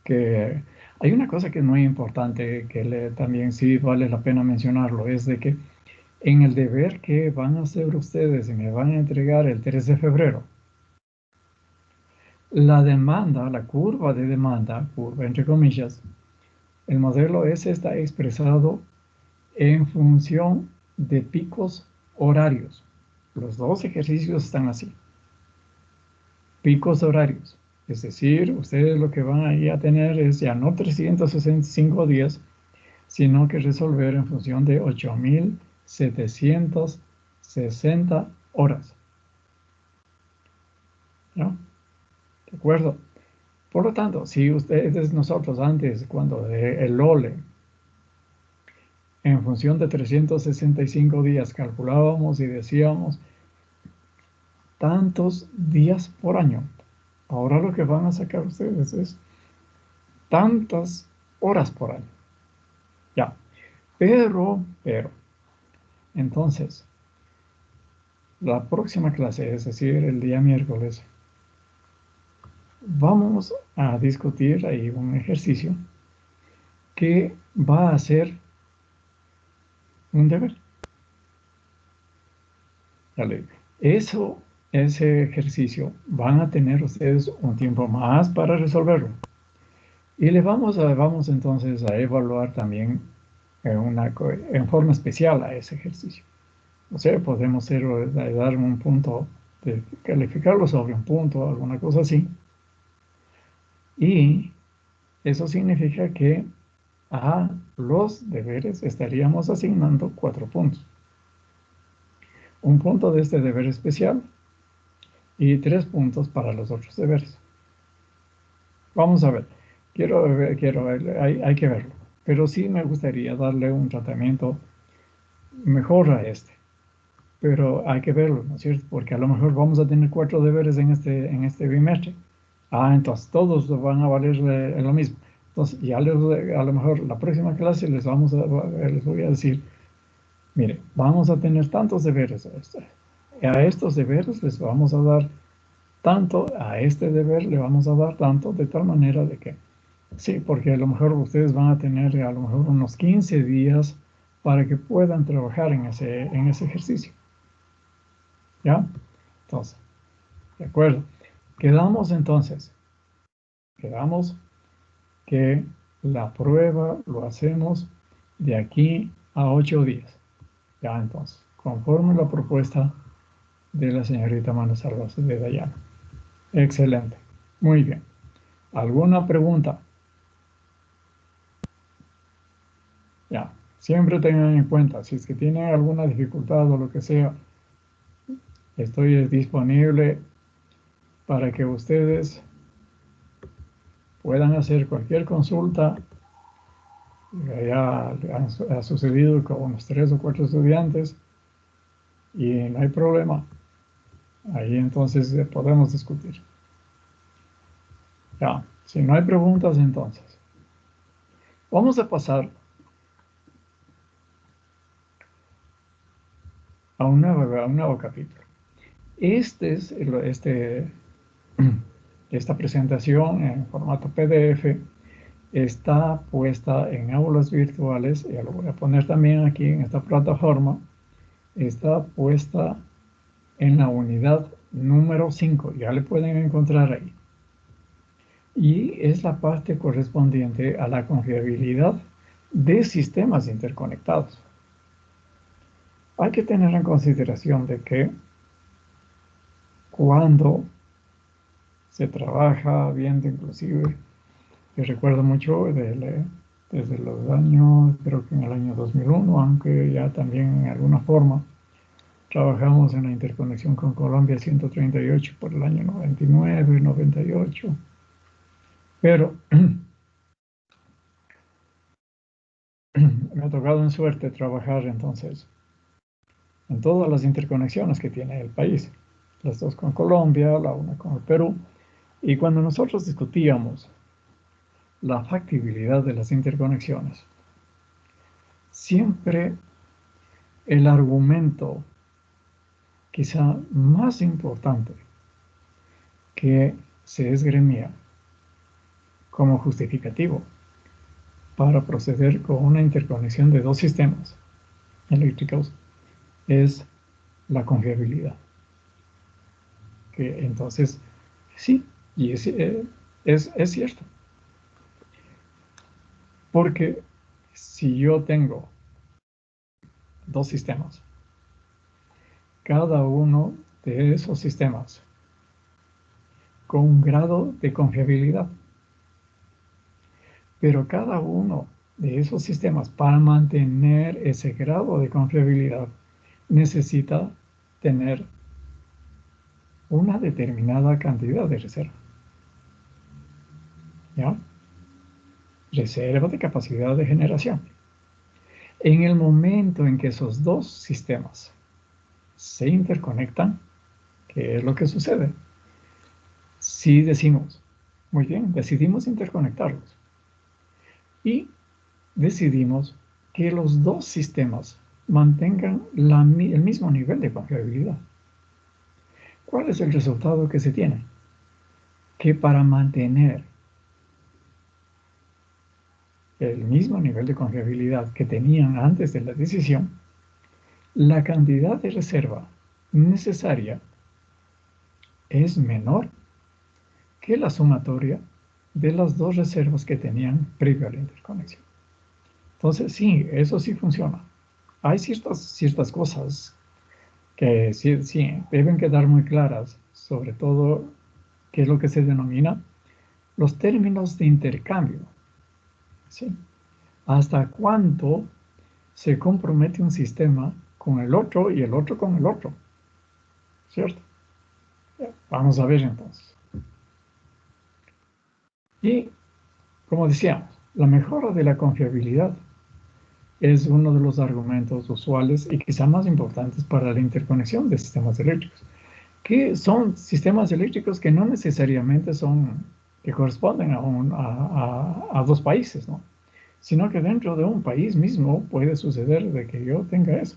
Que hay una cosa que es muy importante, que también sí vale la pena mencionarlo, es de que en el deber que van a hacer ustedes y me van a entregar el 3 de febrero, la demanda, la curva de demanda, curva entre comillas, el modelo S está expresado en función de picos horarios. Los dos ejercicios están así. Picos horarios. Es decir, ustedes lo que van a ir a tener es ya no 365 días, sino que resolver en función de 8.760 horas. ¿No? ¿De acuerdo? Por lo tanto, si ustedes, nosotros antes, cuando el OLE, en función de 365 días, calculábamos y decíamos tantos días por año. Ahora lo que van a sacar ustedes es tantas horas por año. Ya. Pero, entonces, la próxima clase, es decir, el día miércoles, vamos a discutir ahí un ejercicio que va a ser un deber. Ya le digo. Ese ejercicio van a tener ustedes un tiempo más para resolverlo. Y vamos entonces a evaluar también en forma especial a ese ejercicio. O sea, podemos dar un punto, de calificarlo sobre un punto, alguna cosa así. Y eso significa que a los deberes estaríamos asignando 4 puntos. Un punto de este deber especial y 3 puntos para los otros deberes. Vamos a ver. Quiero ver, hay que verlo. Pero sí me gustaría darle un tratamiento mejor a este. Pero hay que verlo, ¿no es cierto? Porque a lo mejor vamos a tener 4 deberes en este bimestre. Entonces todos van a valer lo mismo. Entonces, ya a lo mejor la próxima clase les voy a decir, mire, vamos a tener tantos deberes. A estos deberes les vamos a dar tanto, a este deber le vamos a dar tanto, de tal manera de que, sí, porque a lo mejor ustedes van a tener a lo mejor unos 15 días para que puedan trabajar en ese ejercicio. ¿Ya? Entonces, de acuerdo. Quedamos que la prueba lo hacemos de aquí a 8 días. Ya, entonces, conforme la propuesta de la señorita Mano Salvas de Dayana. Excelente. Muy bien. ¿Alguna pregunta? Ya. Siempre tengan en cuenta, si es que tienen alguna dificultad o lo que sea, estoy disponible para que ustedes puedan hacer cualquier consulta. Ya ha sucedido con unos 3 o 4 estudiantes y no hay problema. Ahí entonces podemos discutir. Ya, si no hay preguntas, entonces vamos a pasar a un nuevo capítulo. Esta presentación en formato PDF está puesta en aulas virtuales, ya lo voy a poner también aquí en esta plataforma, está puesta en la unidad número 5, ya le pueden encontrar ahí. Y es la parte correspondiente a la confiabilidad de sistemas interconectados. Hay que tener en consideración de que cuando se trabaja viendo inclusive, yo recuerdo mucho desde los años, creo que en el año 2001, aunque ya también en alguna forma trabajamos en la interconexión con Colombia 138 por el año 99, 98, pero me ha tocado en suerte trabajar entonces en todas las interconexiones que tiene el país. Las dos con Colombia, la una con el Perú. Y cuando nosotros discutíamos la factibilidad de las interconexiones, siempre el argumento quizá más importante que se esgrimía como justificativo para proceder con una interconexión de dos sistemas eléctricos es la confiabilidad. Que entonces, sí, y es cierto. Porque si yo tengo dos sistemas, cada uno de esos sistemas con un grado de confiabilidad, pero cada uno de esos sistemas, para mantener ese grado de confiabilidad, necesita tener una determinada cantidad de reserva. ¿Ya? Reserva de capacidad de generación. En el momento en que esos dos sistemas se interconectan, ¿qué es lo que sucede? Si decimos, muy bien, decidimos interconectarlos y decidimos que los dos sistemas mantengan el mismo nivel de confiabilidad. ¿Cuál es el resultado que se tiene? Que para mantener el mismo nivel de confiabilidad que tenían antes de la decisión, la cantidad de reserva necesaria es menor que la sumatoria de las dos reservas que tenían previo a la interconexión. Entonces, sí, eso sí funciona. Hay ciertas cosas que sí deben quedar muy claras, sobre todo qué es lo que se denomina los términos de intercambio. ¿Sí? ¿Hasta cuánto se compromete un sistema con el otro y el otro con el otro? ¿Cierto? Vamos a ver entonces. Y, como decíamos, la mejora de la confiabilidad es uno de los argumentos usuales y quizá más importantes para la interconexión de sistemas eléctricos, que son sistemas eléctricos que no necesariamente son, que corresponden a dos países, ¿no? Sino que dentro de un país mismo puede suceder de que yo tenga eso.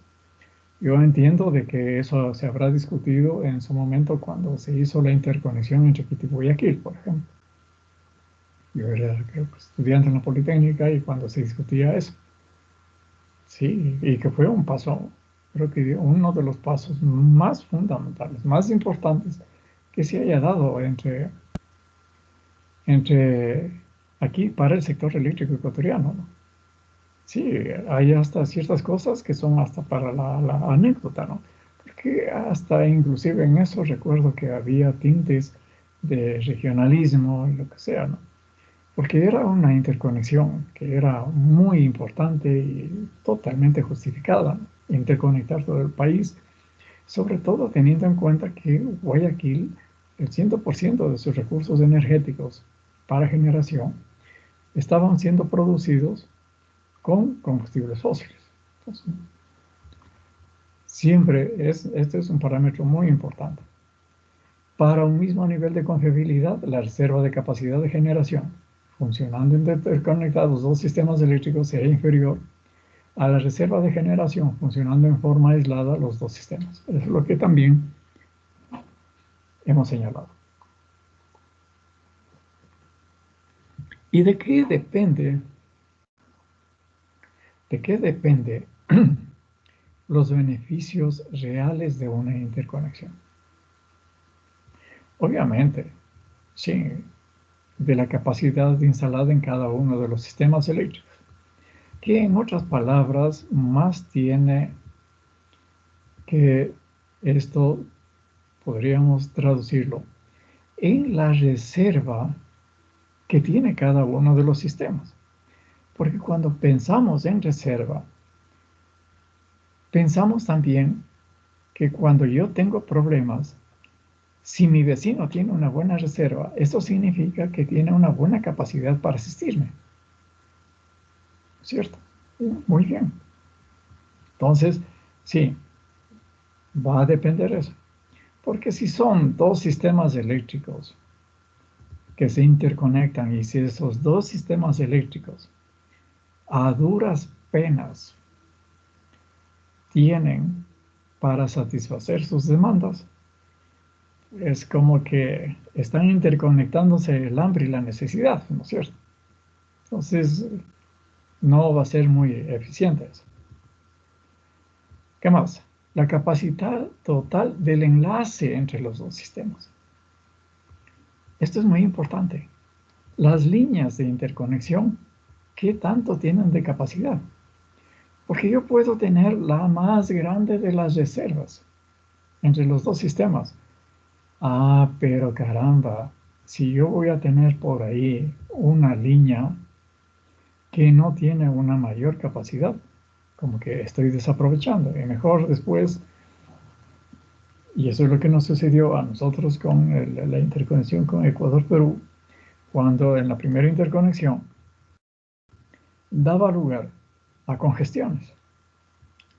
Yo entiendo de que eso se habrá discutido en su momento cuando se hizo la interconexión entre Quito y Guayaquil, por ejemplo. Yo era, creo, estudiante en la Politécnica y cuando se discutía eso. Sí, y que fue un paso, creo que uno de los pasos más fundamentales, más importantes que se haya dado entre aquí para el sector eléctrico ecuatoriano, ¿no? Sí, hay hasta ciertas cosas que son hasta para la anécdota, ¿no? Porque hasta inclusive en eso recuerdo que había tintes de regionalismo y lo que sea, ¿no? Porque era una interconexión que era muy importante y totalmente justificada, ¿no? Interconectar todo el país, sobre todo teniendo en cuenta que Guayaquil, el 100% de sus recursos energéticos para generación estaban siendo producidos con combustibles fósiles. Entonces, este es un parámetro muy importante. Para un mismo nivel de confiabilidad, la reserva de capacidad de generación, funcionando interconectados dos sistemas eléctricos, sea inferior a la reserva de generación, funcionando en forma aislada los dos sistemas. Eso es lo que también hemos señalado. ¿Y de qué depende? ¿De qué depende los beneficios reales de una interconexión? Obviamente, sí, de la capacidad instalada en cada uno de los sistemas eléctricos, que en otras palabras más tiene que esto, podríamos traducirlo, en la reserva que tiene cada uno de los sistemas. Porque cuando pensamos en reserva, pensamos también que cuando yo tengo problemas, si mi vecino tiene una buena reserva, eso significa que tiene una buena capacidad para asistirme. ¿Cierto? Muy bien. Entonces, sí, Va a depender eso. Porque si son dos sistemas eléctricos que se interconectan y si esos dos sistemas eléctricos a duras penas tienen para satisfacer sus demandas, es como que están interconectándose el hambre y la necesidad, ¿no es cierto? Entonces, no va a ser muy eficiente eso. ¿Qué más? La capacidad total del enlace entre los dos sistemas. Esto es muy importante. Las líneas de interconexión, ¿qué tanto tienen de capacidad? Porque yo puedo tener la más grande de las reservas entre los dos sistemas. Ah, pero caramba, si yo voy a tener por ahí una línea que no tiene una mayor capacidad, como que estoy desaprovechando. Y mejor después, y eso es lo que nos sucedió a nosotros con la interconexión con Ecuador-Perú, cuando en la primera interconexión daba lugar a congestiones.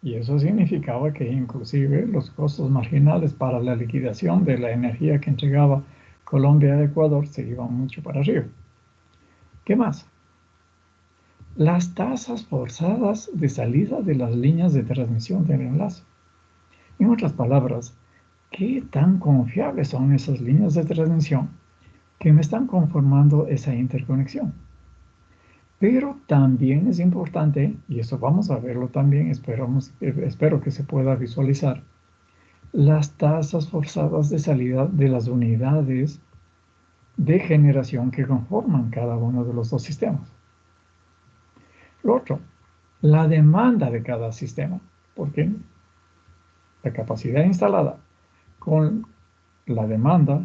Y eso significaba que inclusive los costos marginales para la liquidación de la energía que entregaba Colombia a Ecuador se iban mucho para arriba. ¿Qué más? Las tasas forzadas de salida de las líneas de transmisión del enlace. En otras palabras, ¿qué tan confiables son esas líneas de transmisión que me están conformando esa interconexión? Pero también es importante, y eso vamos a verlo también, espero que se pueda visualizar, las tasas forzadas de salida de las unidades de generación que conforman cada uno de los dos sistemas. Lo otro, la demanda de cada sistema, porque la capacidad instalada con la demanda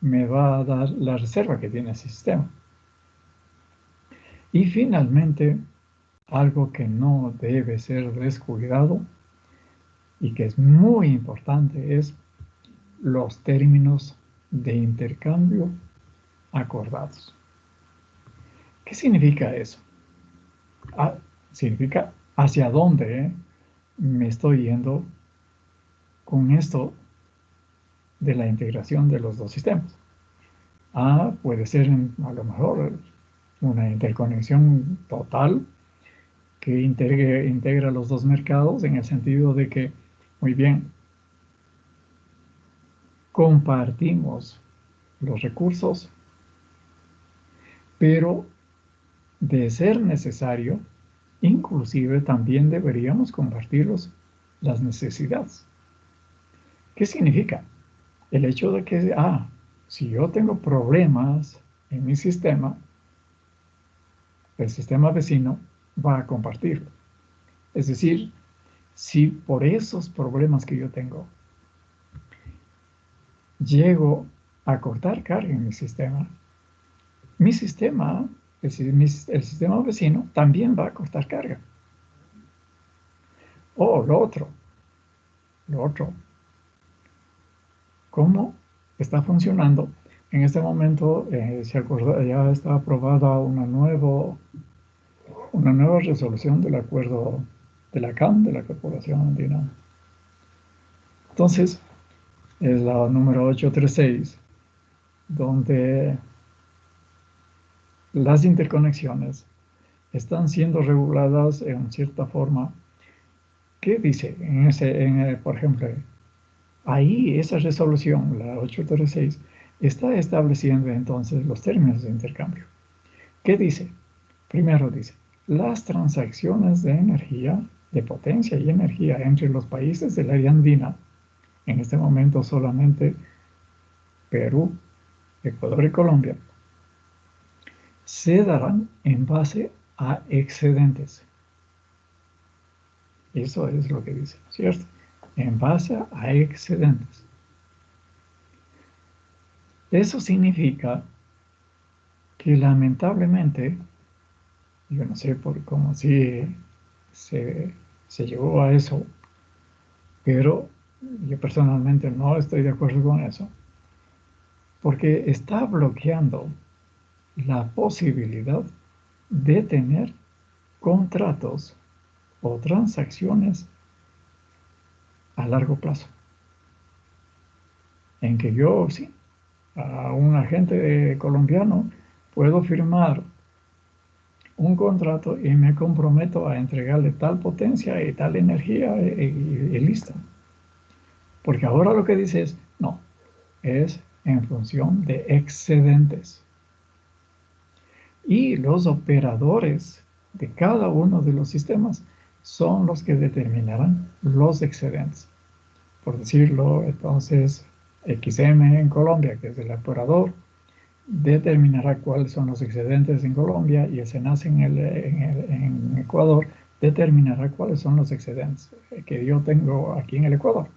me va a dar la reserva que tiene ese sistema. Y finalmente, algo que no debe ser descuidado y que es muy importante es los términos de intercambio acordados. ¿Qué significa eso? Significa hacia dónde me estoy yendo con esto de la integración de los dos sistemas. Puede ser a lo mejor una interconexión total que integra los dos mercados en el sentido de que, muy bien, compartimos los recursos, pero de ser necesario, inclusive también deberíamos compartir las necesidades. ¿Qué significa? El hecho de que, si yo tengo problemas en mi sistema, el sistema vecino va a compartirlo. Es decir, si por esos problemas que yo tengo llego a cortar carga en mi sistema, el sistema vecino también va a cortar carga. Lo otro, ¿cómo está funcionando? En este momento ya está aprobada una nueva resolución del acuerdo de la CAN, de la Corporación Andina. Entonces, es la número 836, donde las interconexiones están siendo reguladas en cierta forma. ¿Qué dice? Por ejemplo, ahí esa resolución, la 836, está estableciendo entonces los términos de intercambio. ¿Qué dice? Primero dice, las transacciones de energía, de potencia y energía entre los países del área andina, en este momento solamente Perú, Ecuador y Colombia, se darán en base a excedentes. Eso es lo que dice, ¿cierto? En base a excedentes. Eso significa que lamentablemente, yo no sé por cómo si se llegó a eso, pero yo personalmente no estoy de acuerdo con eso, porque está bloqueando la posibilidad de tener contratos o transacciones a largo plazo. en que yo, sí, a un agente colombiano puedo firmar un contrato y me comprometo a entregarle tal potencia y tal energía y listo. Porque ahora lo que dice es, no, es en función de excedentes. Y los operadores de cada uno de los sistemas son los que determinarán los excedentes. Por decirlo, entonces, XM en Colombia, que es el operador, determinará cuáles son los excedentes en Colombia, y el SENACE en Ecuador determinará cuáles son los excedentes que yo tengo aquí en el Ecuador.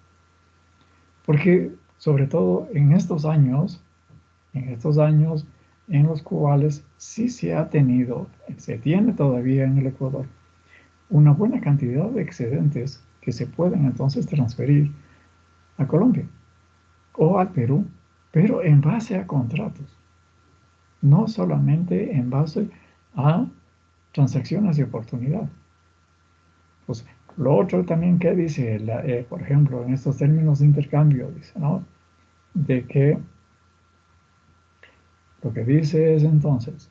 Porque, sobre todo en estos años en los cuales sí se ha tenido, se tiene todavía en el Ecuador, una buena cantidad de excedentes que se pueden entonces transferir a Colombia o al Perú, pero en base a contratos, no solamente en base a transacciones de oportunidad. Pues lo otro también que dice, por ejemplo, en estos términos de intercambio, dice, ¿no? De que lo que dice es entonces,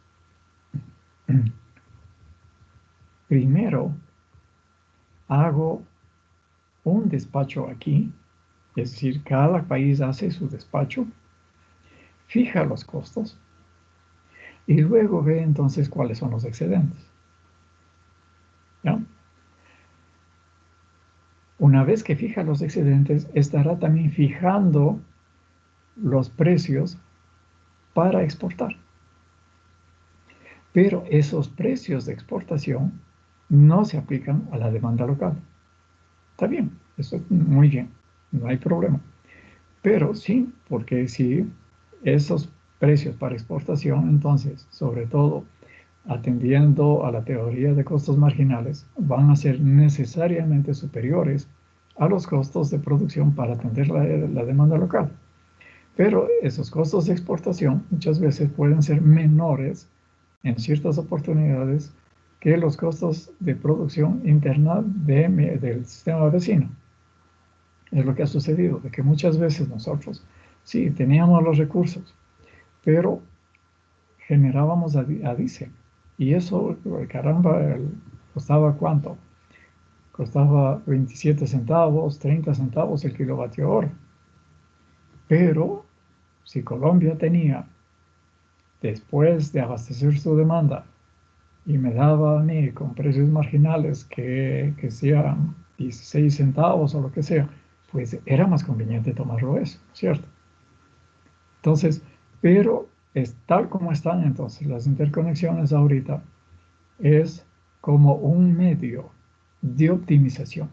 primero hago un despacho aquí, es decir, cada país hace su despacho, fija los costos y luego ve entonces cuáles son los excedentes. ¿Ya? Una vez que fija los excedentes, estará también fijando los precios para exportar. Pero esos precios de exportación no se aplican a la demanda local. Está bien, eso muy bien, no hay problema. Pero sí, porque si esos precios para exportación, entonces, sobre todo atendiendo a la teoría de costos marginales, van a ser necesariamente superiores a los costos de producción para atender la demanda local. Pero esos costos de exportación muchas veces pueden ser menores en ciertas oportunidades que los costos de producción interna del sistema vecino. Es lo que ha sucedido, de que muchas veces nosotros sí teníamos los recursos, pero generábamos a diésel. Y eso, caramba, costaba ¿cuánto? Costaba 27 centavos, 30 centavos el kilovatio hora. Pero si Colombia tenía, después de abastecer su demanda, y me daba a mí con precios marginales que sean 16 centavos o lo que sea, pues era más conveniente tomarlo eso, ¿cierto? Entonces, pero es tal como están entonces las interconexiones ahorita, es como un medio de optimización.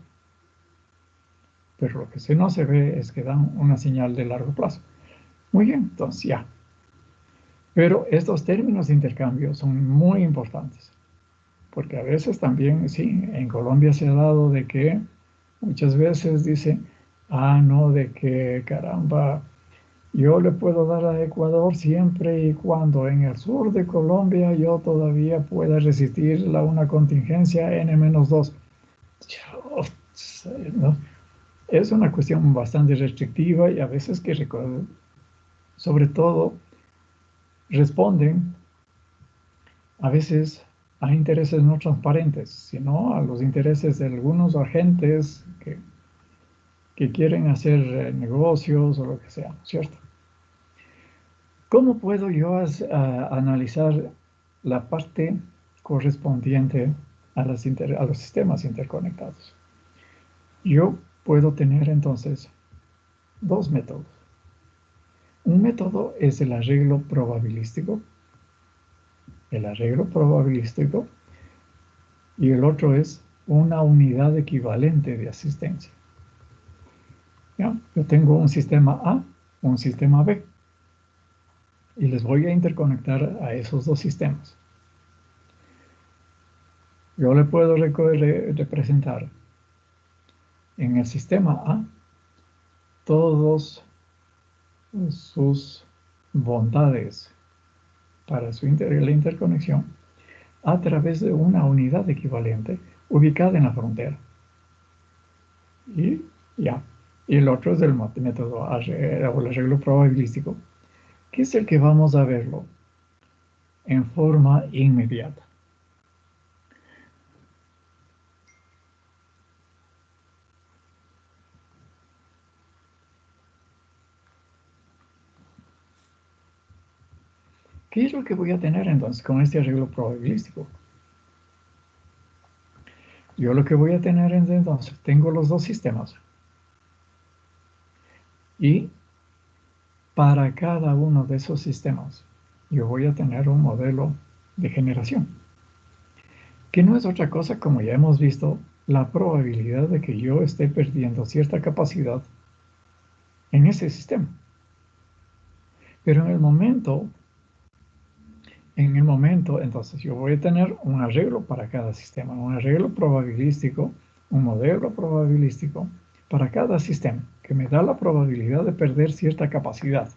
Pero lo que no se ve es que dan una señal de largo plazo. Muy bien, entonces ya. Pero estos términos de intercambio son muy importantes, porque a veces también, sí, en Colombia se ha dado de que muchas veces dicen, no, de que caramba, yo le puedo dar a Ecuador siempre y cuando en el sur de Colombia yo todavía pueda resistir una contingencia N-2. ¿No? Es una cuestión bastante restrictiva y a veces que, sobre todo, responden a veces a intereses no transparentes, sino a los intereses de algunos agentes que quieren hacer negocios o lo que sea, ¿cierto? ¿Cómo puedo yo analizar la parte correspondiente a los sistemas interconectados? Yo puedo tener entonces dos métodos. Un método es el arreglo probabilístico, y el otro es una unidad equivalente de asistencia. ¿Ya? Yo tengo un sistema A, un sistema B, y les voy a interconectar a esos dos sistemas. Yo le puedo representar en el sistema A todos sus bondades para la interconexión a través de una unidad equivalente ubicada en la frontera. Y ya, Y el otro es el método o el arreglo probabilístico, que es el que vamos a verlo en forma inmediata. ¿Qué es lo que voy a tener entonces con este arreglo probabilístico? Yo lo que voy a tener entonces, tengo los dos sistemas. Y para cada uno de esos sistemas, yo voy a tener un modelo de generación, que no es otra cosa, como ya hemos visto, la probabilidad de que yo esté perdiendo cierta capacidad en ese sistema. Pero en el momento, entonces yo voy a tener un arreglo para cada sistema, un arreglo probabilístico, un modelo probabilístico para cada sistema, que me da la probabilidad de perder cierta capacidad.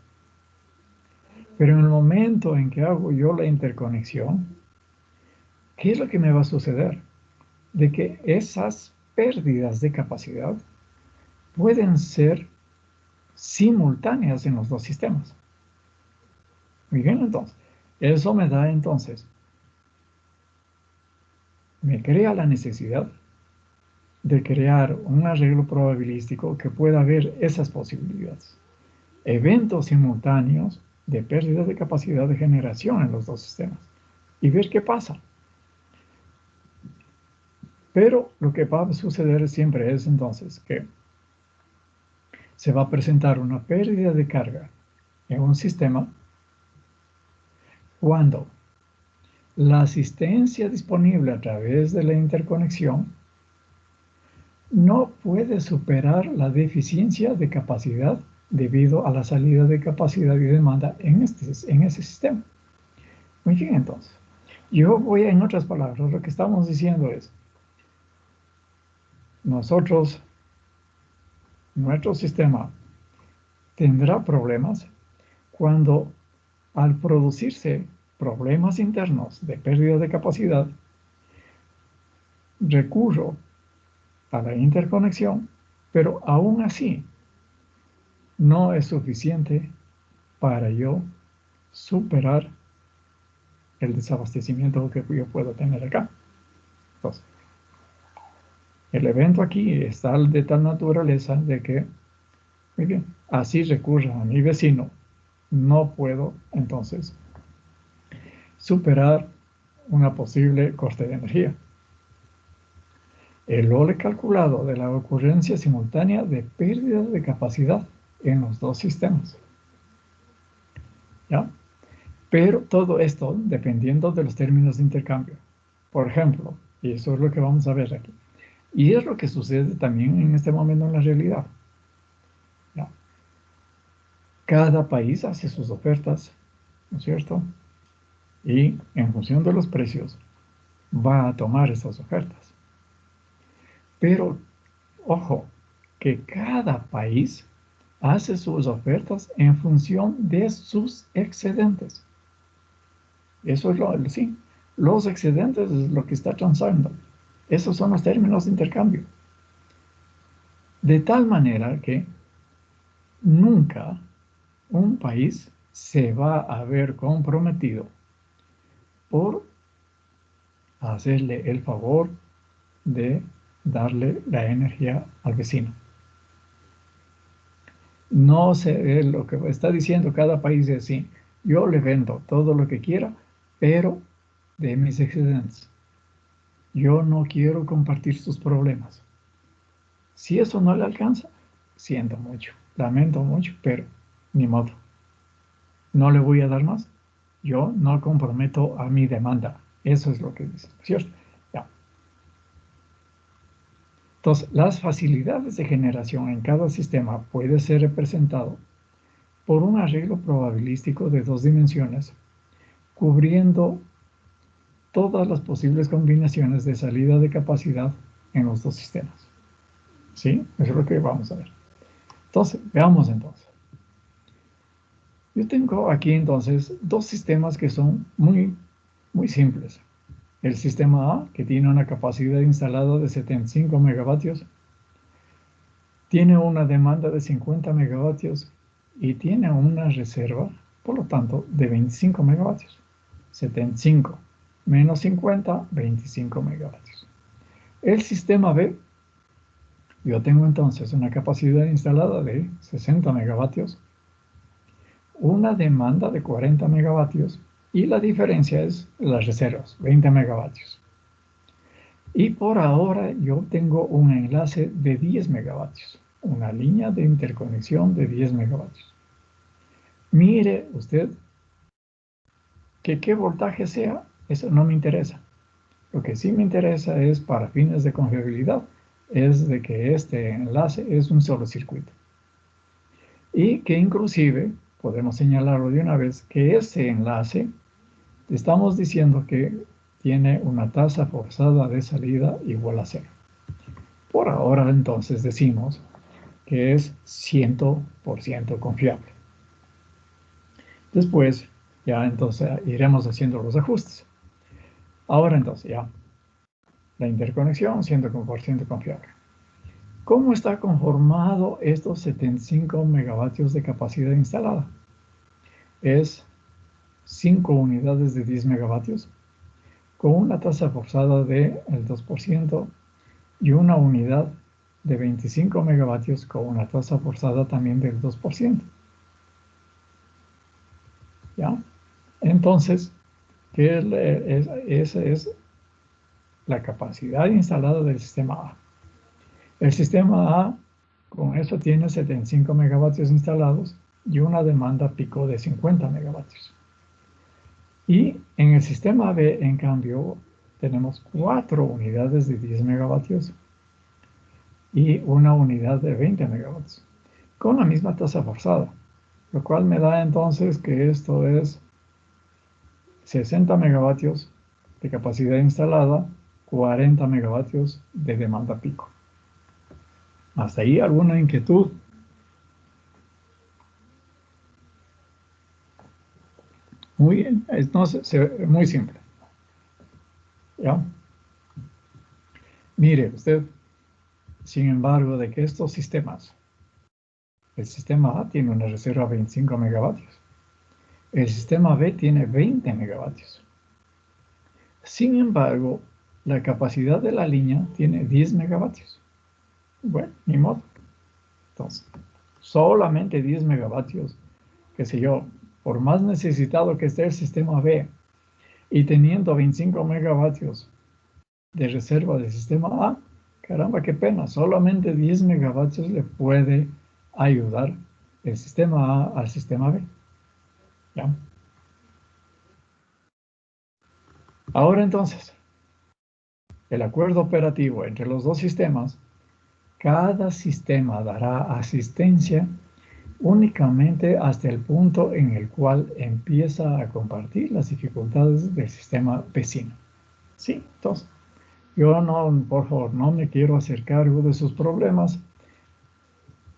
Pero en el momento en que hago yo la interconexión, ¿qué es lo que me va a suceder? De que esas pérdidas de capacidad pueden ser simultáneas en los dos sistemas. Muy bien, entonces, eso me da entonces, me crea la necesidad de crear un arreglo probabilístico que pueda ver esas posibilidades. Eventos simultáneos de pérdida de capacidad de generación en los dos sistemas. Y ver qué pasa. Pero lo que va a suceder siempre es entonces que se va a presentar una pérdida de carga en un sistema cuando la asistencia disponible a través de la interconexión no puede superar la deficiencia de capacidad debido a la salida de capacidad y demanda en ese sistema. Muy bien, entonces, yo voy a, en otras palabras, lo que estamos diciendo es, nosotros, nuestro sistema tendrá problemas cuando al producirse problemas internos de pérdida de capacidad, recurro a la interconexión, pero aún así no es suficiente para yo superar el desabastecimiento que yo puedo tener acá. Entonces, el evento aquí es de tal naturaleza de que, muy bien, así recurra a mi vecino, no puedo entonces superar una posible coste de energía. El OLE calculado de la ocurrencia simultánea de pérdida de capacidad en los dos sistemas. ¿Ya? Pero todo esto dependiendo de los términos de intercambio. Por ejemplo, y eso es lo que vamos a ver aquí, y es lo que sucede también en este momento en la realidad. ¿Ya? Cada país hace sus ofertas, ¿no es cierto? Y en función de los precios va a tomar esas ofertas. Pero, ojo, que cada país hace sus ofertas en función de sus excedentes. Eso es sí, los excedentes es lo que está transando. Esos son los términos de intercambio. De tal manera que nunca un país se va a ver comprometido por hacerle el favor de darle la energía al vecino. No sé, lo que está diciendo cada país es así. Yo le vendo todo lo que quiera, pero de mis excedentes. Yo no quiero compartir sus problemas. Si eso no le alcanza, siento mucho, lamento mucho, pero ni modo. No le voy a dar más. Yo no comprometo a mi demanda. Eso es lo que dice, ¿cierto? Ya. Entonces, las facilidades de generación en cada sistema puede ser representado por un arreglo probabilístico de dos dimensiones, cubriendo todas las posibles combinaciones de salida de capacidad en los dos sistemas. ¿Sí? Eso es lo que vamos a ver. Entonces, veamos entonces. Yo tengo aquí entonces dos sistemas que son muy simples. El sistema A, que tiene una capacidad instalada de 75 megavatios, tiene una demanda de 50 megavatios y tiene una reserva, por lo tanto, de 25 megavatios. 75 menos 50, 25 megavatios. El sistema B, yo tengo entonces una capacidad instalada de 60 megavatios, una demanda de 40 megavatios y la diferencia es las reservas, 20 megavatios. Y por ahora yo tengo un enlace de 10 megavatios, una línea de interconexión de 10 megavatios. Mire usted que qué voltaje sea, eso no me interesa. Lo que sí me interesa es, para fines de confiabilidad, es de que este enlace es un solo circuito. Y que inclusive, podemos señalarlo de una vez, que ese enlace, estamos diciendo que tiene una tasa forzada de salida igual a 0. Por ahora entonces decimos que es 100% confiable. Después ya entonces iremos haciendo los ajustes. Ahora entonces ya la interconexión 100% confiable. ¿Cómo está conformado estos 75 megavatios de capacidad instalada? Es 5 unidades de 10 megavatios con una tasa forzada del 2% y una unidad de 25 megavatios con una tasa forzada también del 2%. ¿Ya? Entonces, esa es la capacidad instalada del sistema A. El sistema A, con eso tiene 75 megavatios instalados y una demanda pico de 50 megavatios. Y en el sistema B, en cambio, tenemos 4 unidades de 10 megavatios y una unidad de 20 megavatios, con la misma tasa forzada, lo cual me da entonces que esto es 60 megavatios de capacidad instalada, 40 megavatios de demanda pico. ¿Hasta ahí alguna inquietud? Muy bien, entonces, muy simple. ¿Ya? Mire usted, sin embargo, de que estos sistemas, el sistema A tiene una reserva de 25 megavatios, el sistema B tiene 20 megavatios. Sin embargo, la capacidad de la línea tiene 10 megavatios. Bueno, ni modo. Entonces, solamente 10 megavatios, qué sé yo, por más necesitado que esté el sistema B y teniendo 25 megavatios de reserva del sistema A, caramba, qué pena, solamente 10 megavatios le puede ayudar el sistema A al sistema B. ¿Ya? Ahora entonces, el acuerdo operativo entre los dos sistemas, cada sistema dará asistencia únicamente hasta el punto en el cual empieza a compartir las dificultades del sistema vecino. Sí, entonces, yo no, por favor, no me quiero hacer cargo de sus problemas.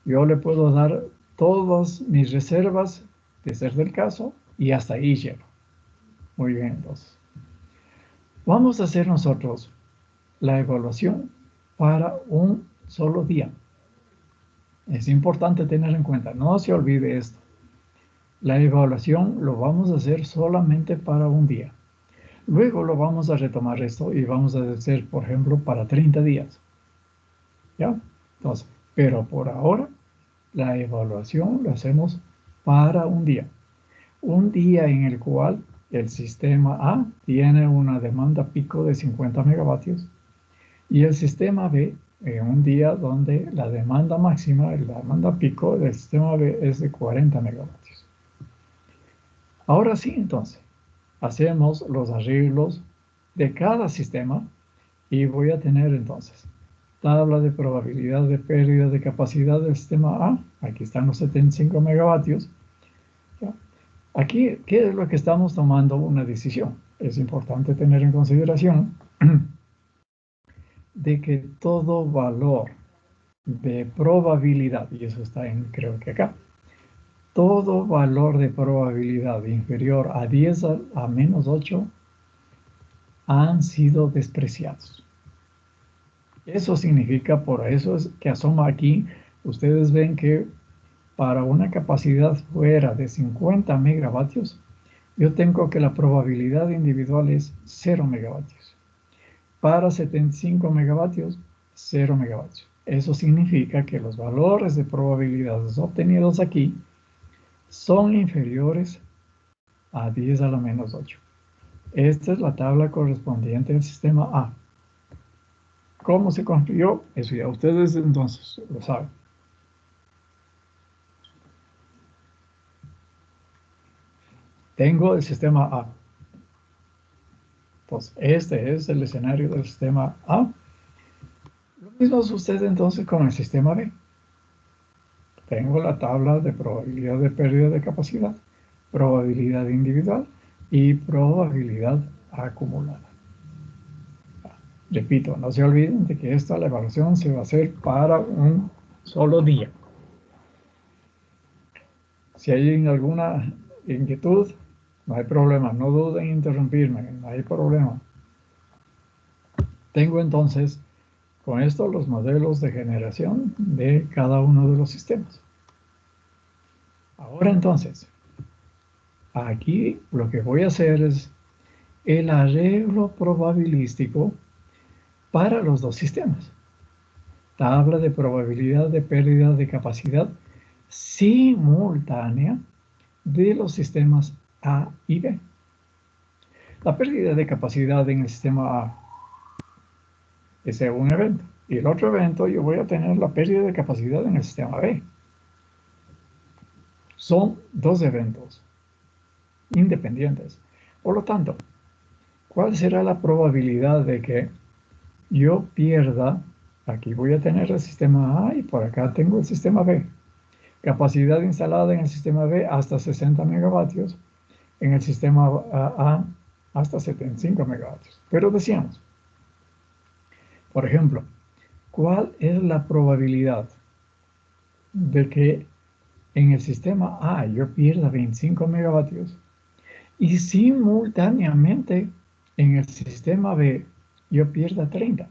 Yo le puedo dar todas mis reservas, de ser del caso, y hasta ahí llego. Muy bien, entonces. Vamos a hacer nosotros la evaluación para un solo día. Es importante tener en cuenta, no se olvide esto. La evaluación lo vamos a hacer solamente para un día. Luego lo vamos a retomar esto y vamos a hacer, por ejemplo, para 30 días. ¿Ya? Entonces, pero por ahora, la evaluación la hacemos para un día. Un día en el cual el sistema A tiene una demanda pico de 50 megavatios y el sistema B en un día donde la demanda máxima, la demanda pico del sistema B es de 40 megavatios. Ahora sí, entonces, hacemos los arreglos de cada sistema y voy a tener entonces tabla de probabilidad de pérdida de capacidad del sistema A. Aquí están los 75 megavatios. ¿Ya? Aquí, ¿qué es lo que estamos tomando una decisión? Es importante tener en consideración de que todo valor de probabilidad, y eso está en, creo que acá, todo valor de probabilidad inferior a 10 a menos 8 han sido despreciados. Eso significa, por eso es que asoma aquí ustedes ven que para una capacidad fuera de 50 megavatios, yo tengo que la probabilidad individual es 0 megavatios. Para 75 megavatios, 0 megavatios. Eso significa que los valores de probabilidades obtenidos aquí son inferiores a 10 a la menos 8. Esta es la tabla correspondiente al sistema A. ¿Cómo se construyó? Eso ya ustedes entonces lo saben. Tengo el sistema A. Entonces, este es el escenario del sistema A. Lo mismo sucede entonces con el sistema B. Tengo la tabla de probabilidad de pérdida de capacidad, probabilidad individual y probabilidad acumulada. Repito, no se olviden de que la evaluación se va a hacer para un solo día. Si hay alguna inquietud, no hay problema, no duden en interrumpirme, no hay problema. Tengo entonces con esto los modelos de generación de cada uno de los sistemas. Ahora entonces, aquí lo que voy a hacer es el arreglo probabilístico para los dos sistemas. Tabla de probabilidad de pérdida de capacidad simultánea de los sistemas A y B. La pérdida de capacidad en el sistema A es un evento. Y el otro evento yo voy a tener la pérdida de capacidad en el sistema B. Son dos eventos independientes. Por lo tanto, ¿cuál será la probabilidad de que yo pierda? Aquí voy a tener el sistema A y por acá tengo el sistema B. Capacidad instalada en el sistema B hasta 60 megavatios. En el sistema A hasta 75 megavatios. Pero decíamos, por ejemplo, ¿cuál es la probabilidad de que en el sistema A yo pierda 25 megavatios y simultáneamente en el sistema B yo pierda 30?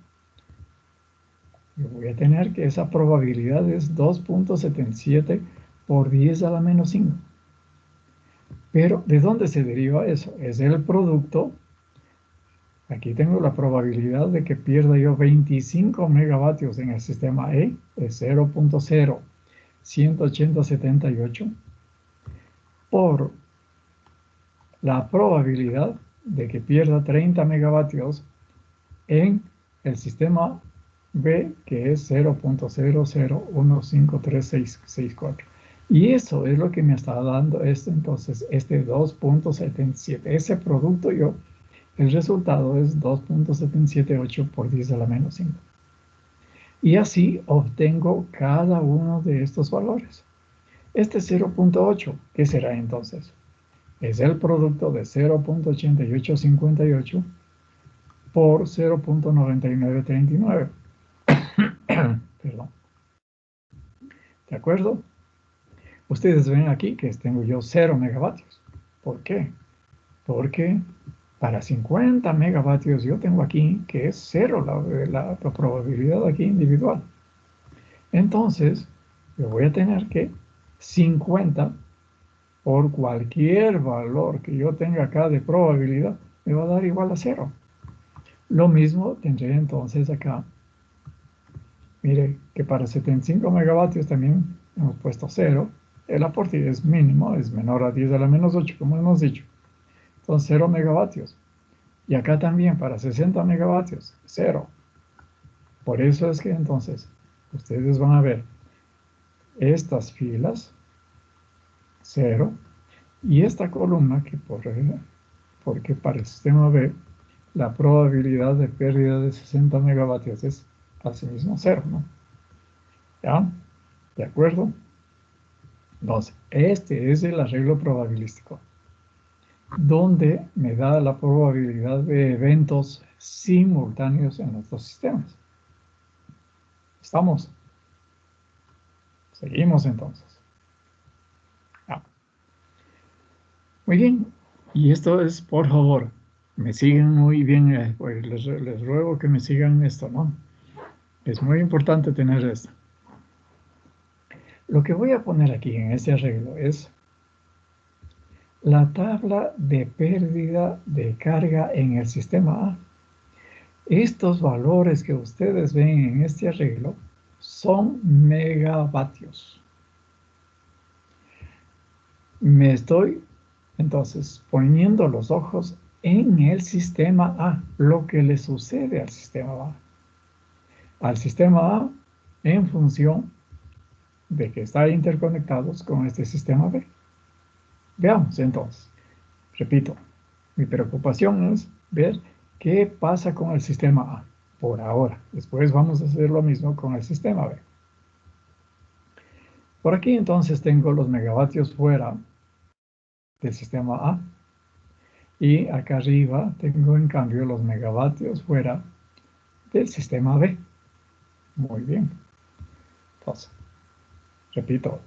Yo voy a tener que esa probabilidad es 2.77 por 10 a la menos 5. Pero, ¿de dónde se deriva eso? Es el producto. Aquí tengo la probabilidad de que pierda yo 25 megavatios en el sistema E, es 0.018078, por la probabilidad de que pierda 30 megavatios en el sistema B, que es 0.00153664. Y eso es lo que me está dando entonces este 2.77. Ese producto el resultado es 2.778 por 10 a la menos 5. Y así obtengo cada uno de estos valores. Este 0.8, ¿qué será entonces? Es el producto de 0.8858 por 0.9939. Perdón. ¿De acuerdo? Ustedes ven aquí que tengo yo 0 megavatios. ¿Por qué? Porque para 50 megavatios yo tengo aquí que es 0 la probabilidad aquí individual. Entonces, yo voy a tener que 50 por cualquier valor que yo tenga acá de probabilidad me va a dar igual a 0. Lo mismo tendré entonces acá. Mire que para 75 megavatios también hemos puesto 0. El aporte es mínimo, es menor a 10 a la menos 8, como hemos dicho. Entonces 0 megavatios. Y acá también para 60 megavatios, 0. Por eso es que entonces ustedes van a ver estas filas, 0, y esta columna que porque para el sistema B la probabilidad de pérdida de 60 megavatios es asimismo 0, ¿no? ¿Ya? ¿De acuerdo? Entonces, este es el arreglo probabilístico, donde me da la probabilidad de eventos simultáneos en los dos sistemas. ¿Estamos? Seguimos entonces. Ah. Muy bien. Y esto es, por favor, me siguen muy bien. Pues les ruego que me sigan esto, ¿no? Es muy importante tener esto. Lo que voy a poner aquí en este arreglo es la tabla de pérdida de carga en el sistema A. Estos valores que ustedes ven en este arreglo son megavatios. Me estoy entonces poniendo los ojos en el sistema A, lo que le sucede al sistema A. Al sistema A en función de que está interconectados con este sistema B. Veamos entonces. Repito, mi preocupación es ver qué pasa con el sistema A por ahora. Después vamos a hacer lo mismo con el sistema B. Por aquí entonces tengo los megavatios fuera del sistema A. Y acá arriba tengo en cambio los megavatios fuera del sistema B. Muy bien. Entonces, repito,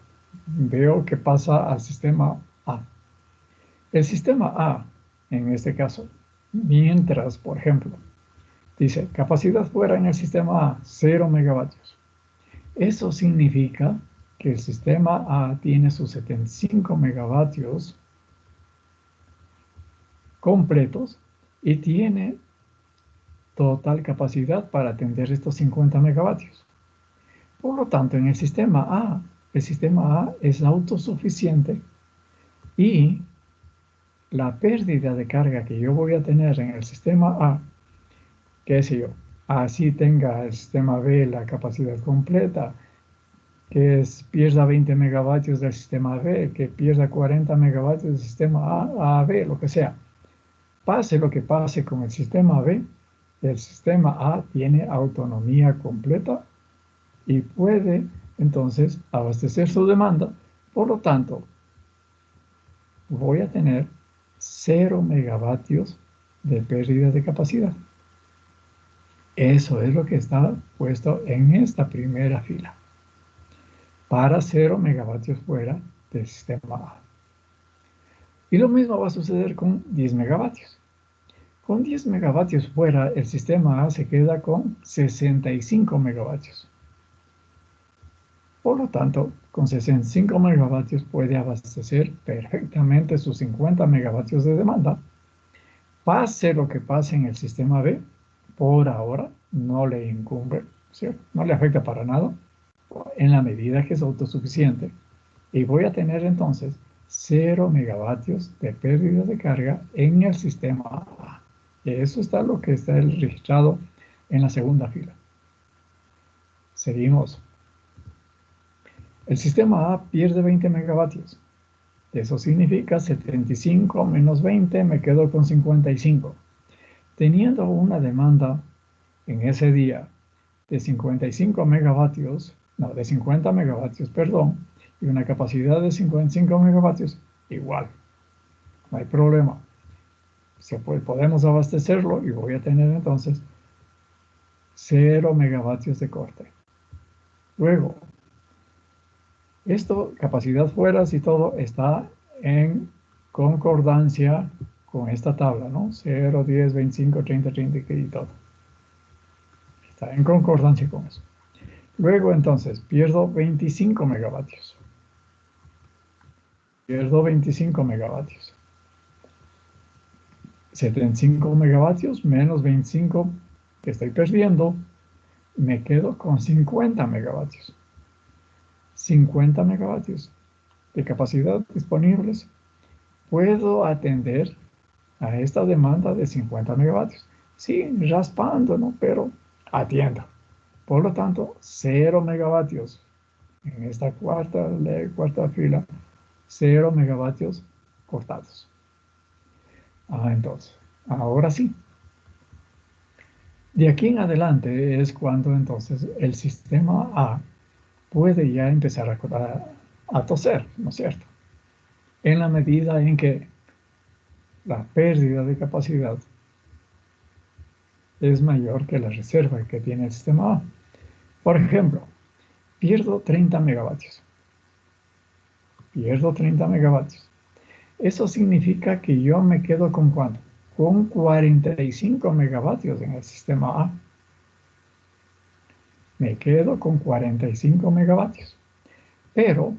veo qué pasa al sistema A. El sistema A, en este caso, mientras, por ejemplo, dice capacidad fuera en el sistema A, 0 megavatios. Eso significa que el sistema A tiene sus 75 megavatios completos y tiene total capacidad para atender estos 50 megavatios. Por lo tanto, en el sistema A es autosuficiente y la pérdida de carga que yo voy a tener en el sistema A, qué sé yo, así tenga el sistema B la capacidad completa, que pierda 20 megavatios del sistema B, que pierda 40 megavatios del sistema A, B, lo que sea. Pase lo que pase con el sistema B, el sistema A tiene autonomía completa y puede entonces abastecer su demanda. Por lo tanto, voy a tener 0 megavatios de pérdida de capacidad. Eso es lo que está puesto en esta primera fila. Para 0 megavatios fuera del sistema A. Y lo mismo va a suceder con 10 megavatios. Con 10 megavatios fuera, el sistema A se queda con 65 megavatios. Por lo tanto, con 65 megavatios puede abastecer perfectamente sus 50 megavatios de demanda. Pase lo que pase en el sistema B, por ahora no le incumbe, ¿cierto? No le afecta para nada, en la medida que es autosuficiente. Y voy a tener entonces 0 megavatios de pérdida de carga en el sistema A. Y eso está lo que está registrado en la segunda fila. Seguimos. El sistema A pierde 20 megavatios. Eso significa 75 menos 20, me quedo con 55. Teniendo una demanda en ese día de 55 megavatios, no, de 50 megavatios, perdón, y una capacidad de 55 megavatios, igual, no hay problema. Podemos abastecerlo y voy a tener entonces 0 megavatios de corte. Luego, esto, capacidad fuera, si todo está en concordancia con esta tabla, ¿no? 0, 10, 25, 30, 30 y todo. Está en concordancia con eso. Luego, entonces, pierdo 25 megavatios. Pierdo 25 megavatios. 75 megavatios menos 25 que estoy perdiendo, me quedo con 50 megavatios. 50 megavatios de capacidad disponibles. Puedo atender a esta demanda de 50 megavatios. Sí, raspando, ¿no? Pero atiendo. Por lo tanto, 0 megavatios en esta cuarta fila, 0 megavatios cortados. Entonces, ahora sí. De aquí en adelante es cuando entonces el sistema A puede ya empezar a toser, ¿no es cierto? En la medida en que la pérdida de capacidad es mayor que la reserva que tiene el sistema A. Por ejemplo, pierdo 30 megavatios. Pierdo 30 megavatios. Eso significa que yo me quedo con ¿cuánto? Con 45 megavatios en el sistema A. Me quedo con 45 megavatios. Pero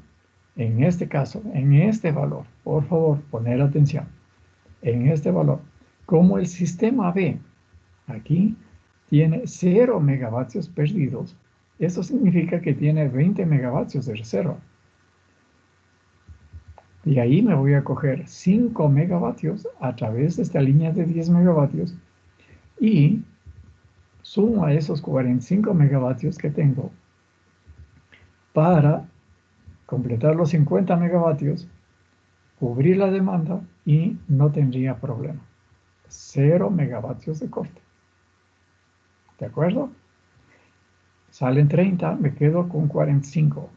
en este caso, en este valor, por favor, poner atención, en este valor, como el sistema B aquí tiene 0 megavatios perdidos, eso significa que tiene 20 megavatios de reserva. Y ahí me voy a coger 5 megavatios a través de esta línea de 10 megavatios y sumo a esos 45 megavatios que tengo para completar los 50 megavatios, cubrir la demanda y no tendría problema. 0 megavatios de corte. ¿De acuerdo? Salen 30, me quedo con 45.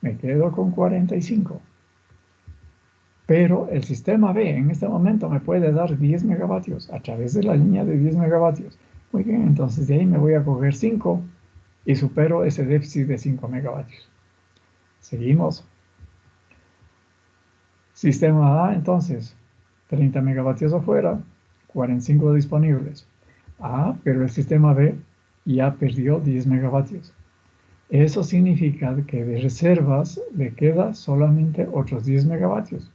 Me quedo con 45. Pero el sistema B en este momento me puede dar 10 megavatios a través de la línea de 10 megavatios. Muy bien, entonces de ahí me voy a coger 5 y supero ese déficit de 5 megavatios. Seguimos. Sistema A, entonces, 30 megavatios afuera, 45 disponibles. Ah, pero el sistema B ya perdió 10 megavatios. Eso significa que de reservas le queda solamente otros 10 megavatios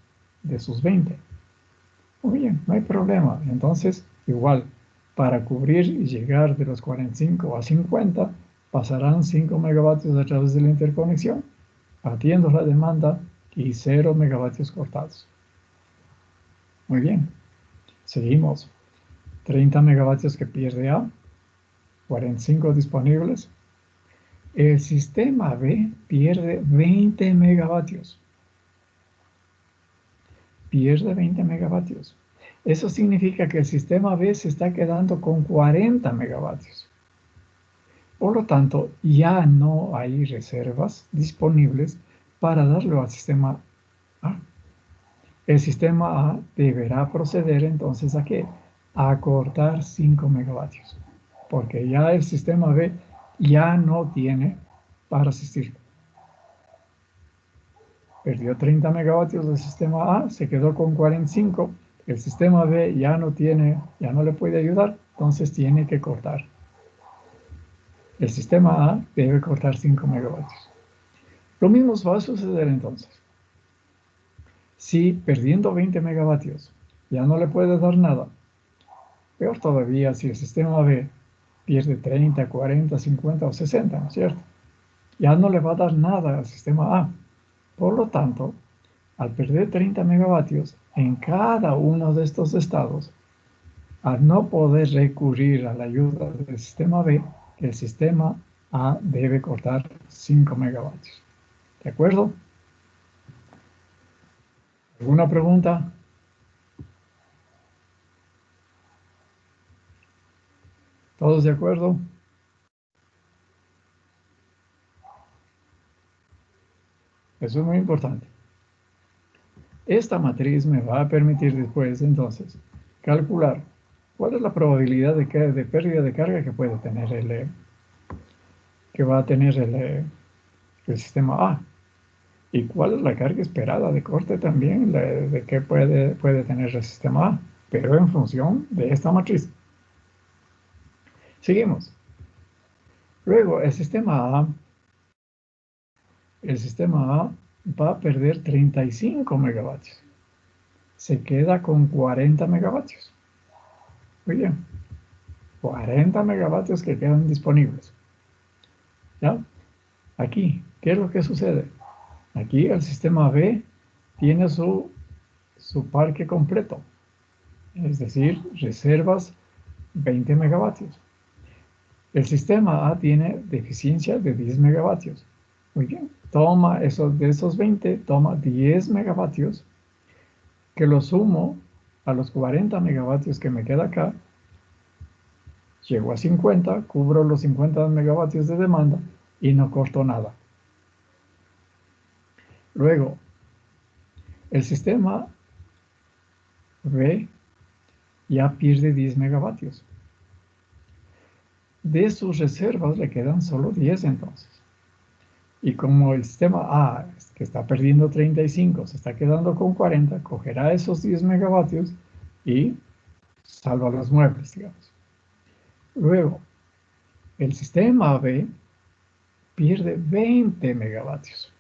de sus 20. Muy bien, no hay problema. Entonces, igual, para cubrir y llegar de los 45 a 50, pasarán 5 megavatios a través de la interconexión, atiendo la demanda y 0 megavatios cortados. Muy bien, seguimos. 30 megavatios que pierde A, 45 disponibles. El sistema B pierde 20 megavatios. Pierde 20 megavatios. Eso significa que el sistema B se está quedando con 40 megavatios. Por lo tanto, ya no hay reservas disponibles para darlo al sistema A. El sistema A deberá proceder entonces ¿a qué? A cortar 5 megavatios. Porque ya el sistema B ya no tiene para asistir. Perdió 30 megavatios del sistema A, se quedó con 45. El sistema B ya no tiene, ya no le puede ayudar, entonces tiene que cortar. El sistema A debe cortar 5 megavatios. Lo mismo va a suceder entonces. Si perdiendo 20 megavatios ya no le puede dar nada, peor todavía si el sistema B pierde 30, 40, 50 o 60, ¿no es cierto? Ya no le va a dar nada al sistema A. Por lo tanto, al perder 30 megavatios en cada uno de estos estados, al no poder recurrir a la ayuda del sistema B, el sistema A debe cortar 5 megavatios. ¿De acuerdo? ¿Alguna pregunta? ¿Todos de acuerdo? Eso es muy importante. Esta matriz me va a permitir después, entonces, calcular cuál es la probabilidad de pérdida de carga que puede tener que va a tener el sistema A. ¿Y cuál es la carga esperada de corte también de que puede tener el sistema A? Pero en función de esta matriz. Seguimos. Luego, el sistema A va a perder 35 megavatios. Se queda con 40 megavatios. Muy bien. 40 megavatios que quedan disponibles. ¿Ya? Aquí, ¿qué es lo que sucede? Aquí el sistema B tiene su parque completo. Es decir, reservas 20 megavatios. El sistema A tiene deficiencia de 10 megavatios. Muy bien, toma de esos 20, toma 10 megavatios, que lo sumo a los 40 megavatios que me queda acá. Llego a 50, cubro los 50 megavatios de demanda y no corto nada. Luego, el sistema B ya pierde 10 megavatios. De sus reservas le quedan solo 10 entonces. Y como el sistema A, que está perdiendo 35, se está quedando con 40, cogerá esos 10 megavatios y salva los muebles, digamos. Luego, el sistema B pierde 20 megavatios.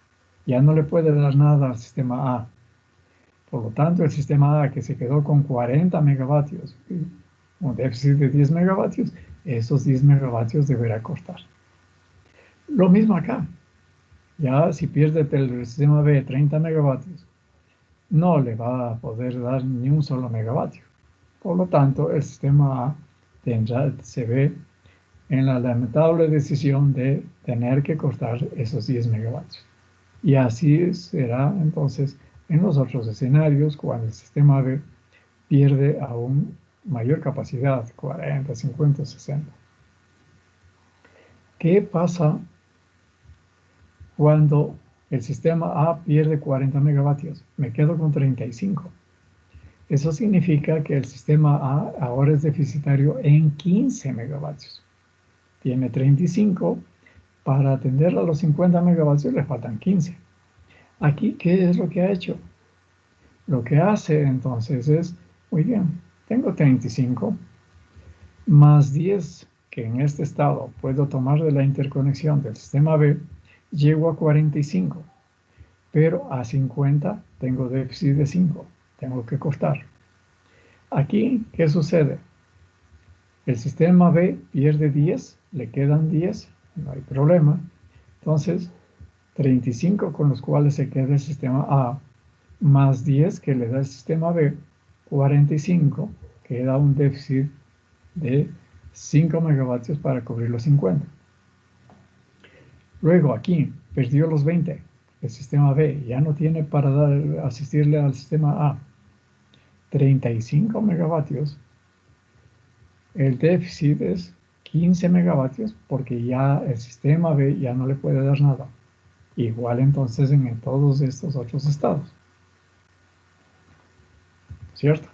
Ya no le puede dar nada al sistema A. Por lo tanto, el sistema A, que se quedó con 40 megavatios, un déficit de 10 megavatios, esos 10 megavatios deberá cortar. Lo mismo acá. Ya si pierde el sistema B 30 megavatios, no le va a poder dar ni un solo megavatio. Por lo tanto, el sistema A se ve en la lamentable decisión de tener que cortar esos 10 megavatios. Y así será entonces en los otros escenarios cuando el sistema B pierde aún mayor capacidad, 40, 50, 60. ¿Qué pasa cuando el sistema A pierde 40 megavatios? Me quedo con 35. Eso significa que el sistema A ahora es deficitario en 15 megavatios. Tiene 35, para atender a los 50 megavatios le faltan 15. Aquí, ¿qué es lo que ha hecho? Lo que hace entonces es, muy bien, tengo 35 más 10 que en este estado puedo tomar de la interconexión del sistema B, llego a 45, pero a 50 tengo déficit de 5, tengo que cortar. Aquí, ¿qué sucede? El sistema B pierde 10, le quedan 10, no hay problema. Entonces, 35 con los cuales se queda el sistema A, más 10 que le da el sistema B, 45, que da un déficit de 5 megavatios para cubrir los 50. Luego aquí, perdió los 20, el sistema B ya no tiene para asistirle al sistema A, 35 megavatios. El déficit es 15 megavatios porque ya el sistema B ya no le puede dar nada. Igual entonces en todos estos otros estados. ¿Cierto?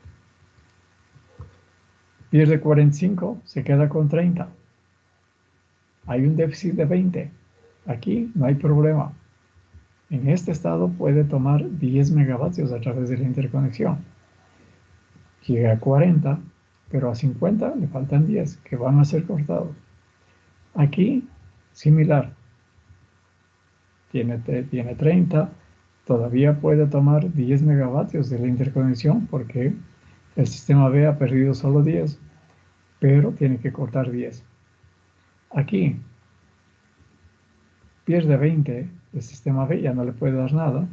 Pierde 45, se queda con 30. Hay un déficit de 20. Aquí no hay problema. En este estado puede tomar 10 megavatios a través de la interconexión. Llega a 40, pero a 50 le faltan 10 que van a ser cortados. Aquí, similar. Tiene 30, todavía puede tomar 10 megavatios de la interconexión porque el sistema B ha perdido solo 10, pero tiene que cortar 10. Aquí pierde 20, el sistema B ya no le puede dar nada.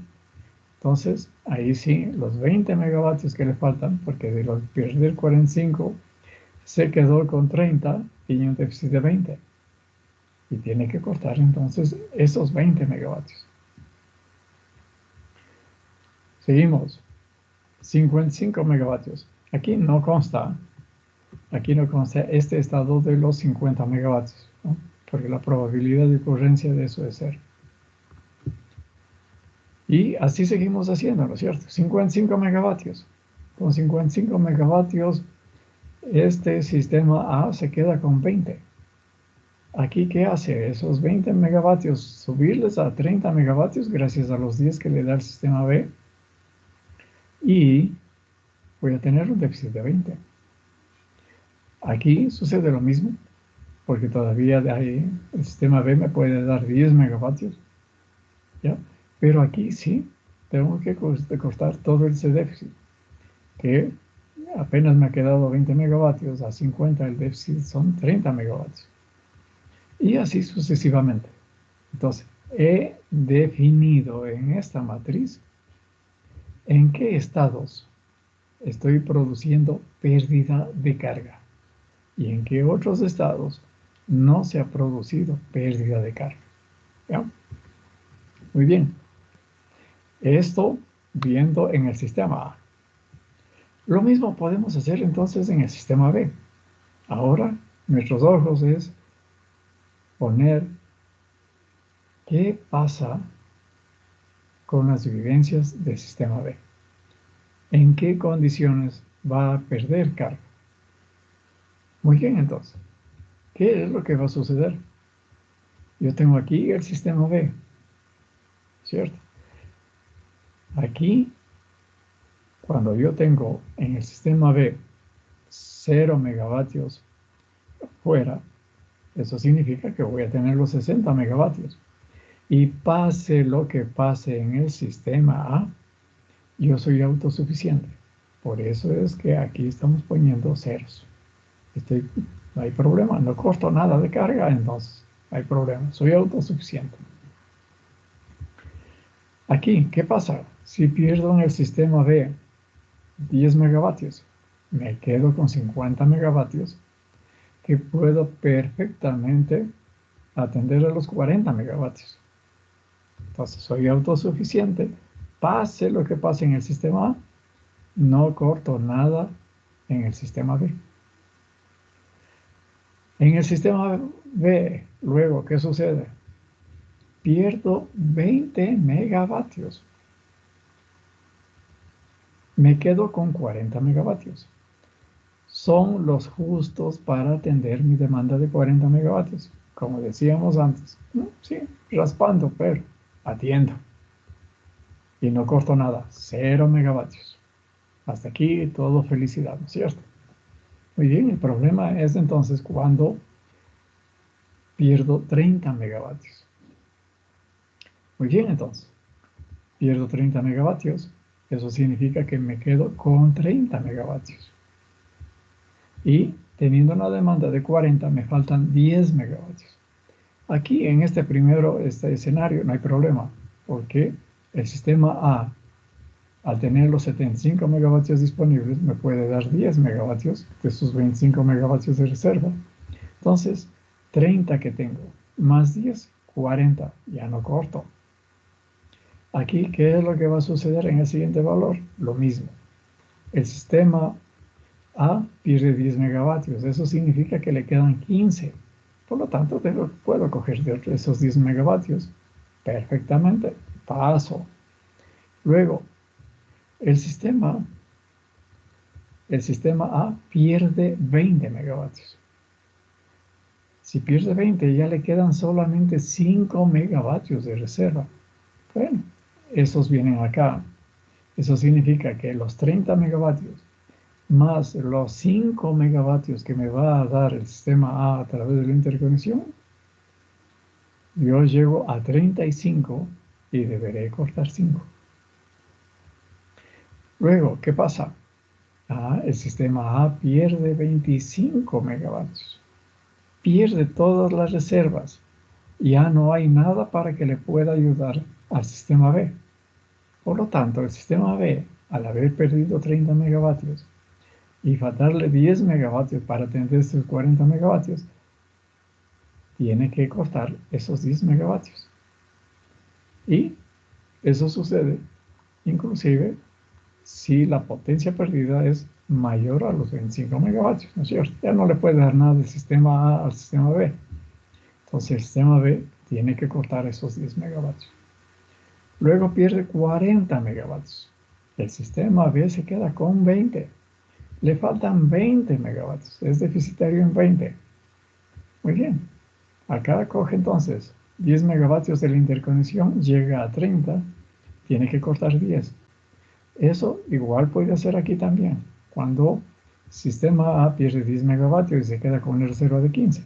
Entonces, ahí sí, los 20 megavatios que le faltan, porque de los perder 45, se quedó con 30, tiene un déficit de 20. Y tiene que cortar entonces esos 20 megavatios. Seguimos. 55 megavatios. Aquí no consta este estado de los 50 megavatios, ¿no? Porque la probabilidad de ocurrencia de eso es 0. Y así seguimos haciendo, ¿no es cierto? 55 megavatios. Con 55 megavatios, este sistema A se queda con 20. Aquí, ¿qué hace? Esos 20 megavatios, subirles a 30 megavatios gracias a los 10 que le da el sistema B. Y voy a tener un déficit de 20. Aquí sucede lo mismo, porque todavía de ahí el sistema B me puede dar 10 megavatios. ¿Ya? Pero aquí sí, tengo que cortar todo ese déficit, que apenas me ha quedado 20 megavatios, a 50 el déficit son 30 megavatios. Y así sucesivamente. Entonces, he definido en esta matriz en qué estados estoy produciendo pérdida de carga y en qué otros estados no se ha producido pérdida de carga. ¿Ya? Muy bien. Esto viendo en el sistema A. Lo mismo podemos hacer entonces en el sistema B. Ahora, nuestros ojos es poner qué pasa con las vivencias del sistema B. ¿En qué condiciones va a perder carga? Muy bien, entonces. ¿Qué es lo que va a suceder? Yo tengo aquí el sistema B, ¿cierto? Aquí, cuando yo tengo en el sistema B 0 megavatios fuera, Eso significa que voy a tener los 60 megavatios. Y pase lo que pase en el sistema A, yo soy autosuficiente. Por eso es que aquí estamos poniendo ceros. No hay problema, no corto nada de carga, entonces no hay problema, soy autosuficiente. Aquí, ¿qué pasa? Si pierdo en el sistema B 10 megavatios, me quedo con 50 megavatios, que puedo perfectamente atender a los 40 megavatios. Entonces soy autosuficiente, pase lo que pase en el sistema A, no corto nada en el sistema B. En el sistema B, luego, ¿qué sucede? Pierdo 20 megavatios. Me quedo con 40 megavatios. Son los justos para atender mi demanda de 40 megavatios. Como decíamos antes, sí, raspando, pero atiendo. Y no corto nada, 0 megavatios. Hasta aquí todo felicidad, ¿no es cierto? Muy bien, el problema es entonces cuando pierdo 30 megavatios. Muy bien, entonces, pierdo 30 megavatios. Eso significa que me quedo con 30 megavatios. Y teniendo una demanda de 40, me faltan 10 megavatios. Aquí en este escenario no hay problema, porque el sistema A, al tener los 75 megavatios disponibles, me puede dar 10 megavatios de sus 25 megavatios de reserva. Entonces, 30 que tengo, más 10, 40, ya no corto. Aquí, ¿qué es lo que va a suceder en el siguiente valor? Lo mismo. El sistema A pierde 10 megavatios. Eso significa que le quedan 15. Por lo tanto, puedo coger de esos 10 megavatios perfectamente. Paso. Luego, el sistema A pierde 20 megavatios. Si pierde 20, ya le quedan solamente 5 megavatios de reserva. Bueno, esos vienen acá. Eso significa que los 30 megavatios más los 5 megavatios que me va a dar el sistema A través de la interconexión, yo llego a 35 y deberé cortar 5. Luego, ¿qué pasa? El sistema A pierde 25 megavatios. Pierde todas las reservas. Ya no hay nada para que le pueda ayudar al sistema B. Por lo tanto, el sistema B, al haber perdido 30 megavatios y faltarle 10 megavatios para atender estos 40 megavatios, tiene que cortar esos 10 megavatios. Y eso sucede inclusive si la potencia perdida es mayor a los 25 megavatios, ¿no es cierto? Ya no le puede dar nada del sistema A al sistema B. Entonces el sistema B tiene que cortar esos 10 megavatios. Luego pierde 40 megavatios. El sistema B se queda con 20. Le faltan 20 megavatios. Es deficitario en 20. Muy bien. Acá coge entonces 10 megavatios de la interconexión, llega a 30, tiene que cortar 10. Eso igual puede hacer aquí también, cuando sistema A pierde 10 megavatios y se queda con una reserva de 15.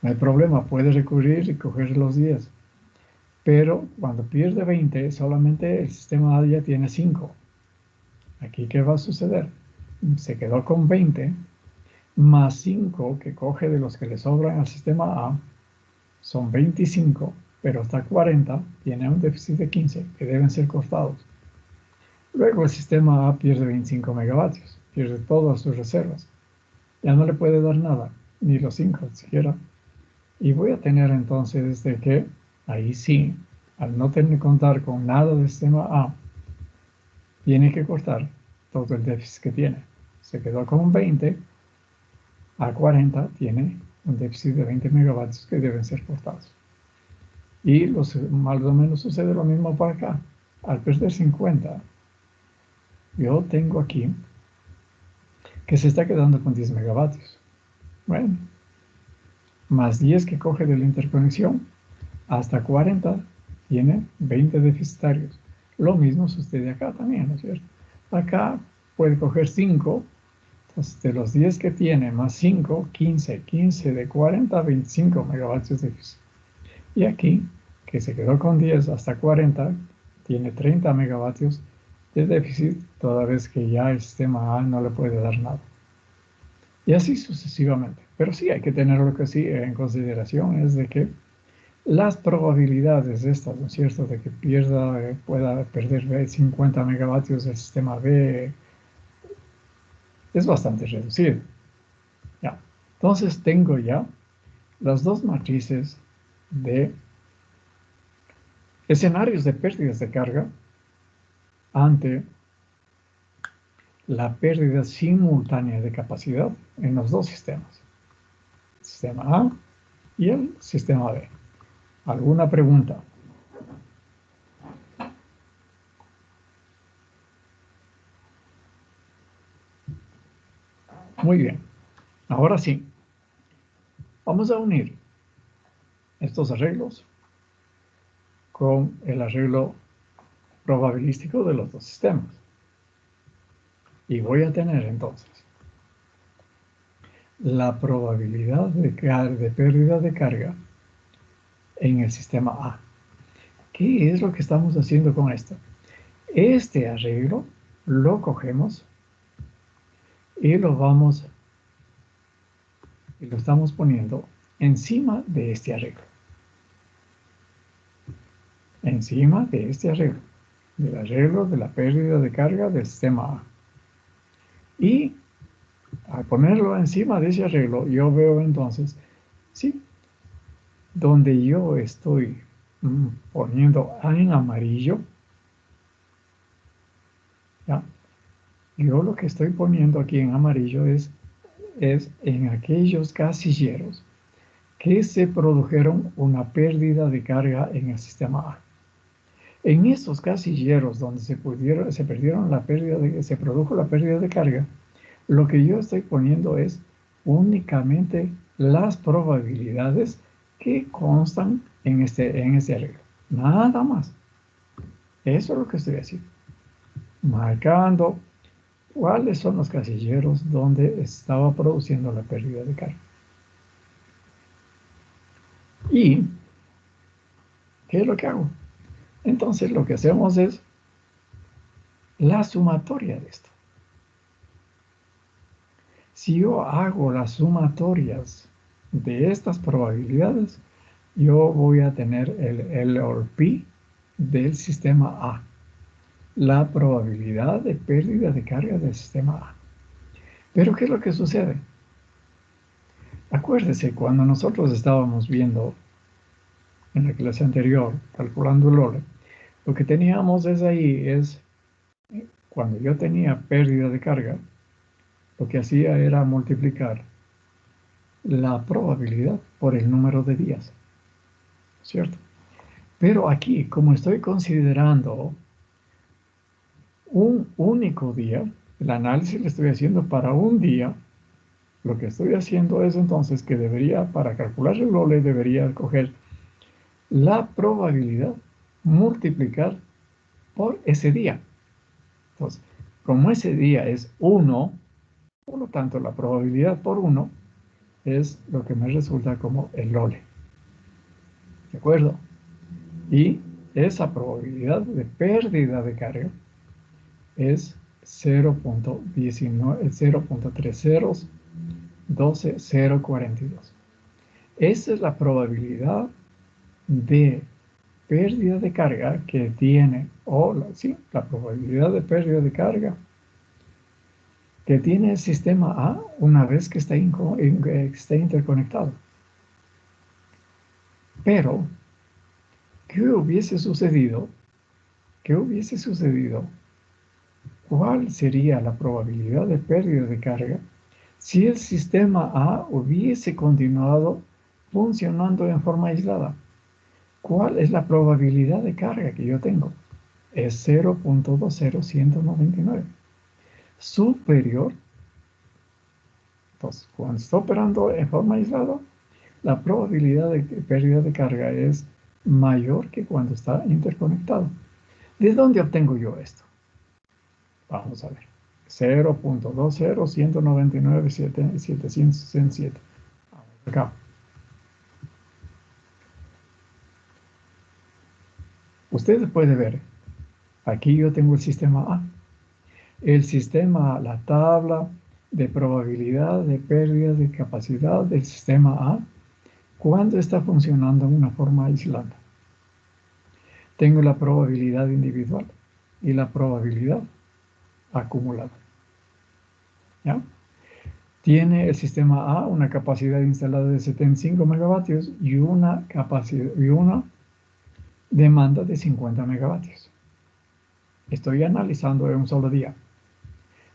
No hay problema, puede recurrir y coger los 10. Pero cuando pierde 20, solamente el sistema A ya tiene 5. Aquí, ¿qué va a suceder? Se quedó con 20, más 5 que coge de los que le sobran al sistema A, son 25, pero hasta 40 tiene un déficit de 15 que deben ser cortados. Luego el sistema A pierde 25 megavatios, pierde todas sus reservas. Ya no le puede dar nada, ni los 5 siquiera. Y voy a tener entonces de que, ahí sí, al no tener que contar con nada del sistema A, tiene que cortar todo el déficit que tiene. Se quedó con 20, a 40 tiene un déficit de 20 megavatios que deben ser cortados. Y más o menos sucede lo mismo para acá. Al perder 50, yo tengo aquí que se está quedando con 10 megavatios. Bueno, más 10 que coge de la interconexión, hasta 40 tiene 20 deficitarios. Lo mismo sucede acá también, ¿no es cierto? Acá puede coger 5, Entonces, de los 10 que tiene, más 5, 15, 15 de 40, 25 megavatios de déficit. Y aquí, que se quedó con 10 hasta 40, tiene 30 megavatios de déficit, toda vez que ya el sistema A no le puede dar nada. Y así sucesivamente. Pero sí hay que tener lo que sí en consideración es de que las probabilidades estas, ¿no es cierto?, de que pueda perder 50 megavatios del sistema B es bastante reducido. Ya. Entonces tengo ya las dos matrices de escenarios de pérdidas de carga ante la pérdida simultánea de capacidad en los dos sistemas, el sistema A y el sistema B. ¿Alguna pregunta? Muy bien. Ahora sí, vamos a unir estos arreglos con el arreglo probabilístico de los dos sistemas. Y voy a tener entonces la probabilidad de pérdida de carga en el sistema A. ¿Qué es lo que estamos haciendo con esto? Este arreglo lo cogemos y lo estamos poniendo encima de este arreglo. Encima de este arreglo. Del arreglo de la pérdida de carga del sistema A. Y al ponerlo encima de ese arreglo, yo veo entonces, sí, donde yo estoy poniendo en amarillo, ¿ya? Yo lo que estoy poniendo aquí en amarillo es en aquellos casilleros que se produjeron una pérdida de carga en el sistema A. En estos casilleros donde se produjo la pérdida de carga, lo que yo estoy poniendo es únicamente las probabilidades que constan en este arreglo. Nada más. Eso es lo que estoy haciendo. Marcando cuáles son los casilleros donde estaba produciendo la pérdida de carga. ¿Y qué es lo que hago? Entonces lo que hacemos es la sumatoria de esto. Si yo hago las sumatorias de estas probabilidades, yo voy a tener el pi del sistema A, la probabilidad de pérdida de carga del sistema A. Pero ¿qué es lo que sucede? Acuérdese, cuando nosotros estábamos viendo en la clase anterior, calculando el OLE, lo que teníamos cuando yo tenía pérdida de carga, lo que hacía era multiplicar la probabilidad por el número de días, ¿cierto? Pero aquí, como estoy considerando un único día, el análisis lo estoy haciendo para un día, lo que estoy haciendo es entonces que para calcular el OLE, debería coger la probabilidad, multiplicar por ese día. Entonces, como ese día es 1, por lo tanto, la probabilidad por 1 es lo que me resulta como el OLE. ¿De acuerdo? Y esa probabilidad de pérdida de carga es 0.3012042. Esa es la probabilidad de pérdida de carga que tiene, la probabilidad de pérdida de carga que tiene el sistema A una vez que esté interconectado. Pero, ¿qué hubiese sucedido? ¿Cuál sería la probabilidad de pérdida de carga si el sistema A hubiese continuado funcionando en forma aislada? ¿Cuál es la probabilidad de carga que yo tengo? Es 0.20199. Superior. Entonces, cuando está operando en forma aislada, la probabilidad de pérdida de carga es mayor que cuando está interconectado. ¿De dónde obtengo yo esto? Vamos a ver. 0.20.199.767. Vamos acá. Usted puede ver, aquí yo tengo el sistema A. El sistema, la tabla de probabilidad de pérdida de capacidad del sistema A cuando está funcionando en una forma aislada. Tengo la probabilidad individual y la probabilidad acumulada. ¿Ya? Tiene el sistema A una capacidad instalada de 75 megavatios y una demanda de 50 megavatios. Estoy analizando en un solo día.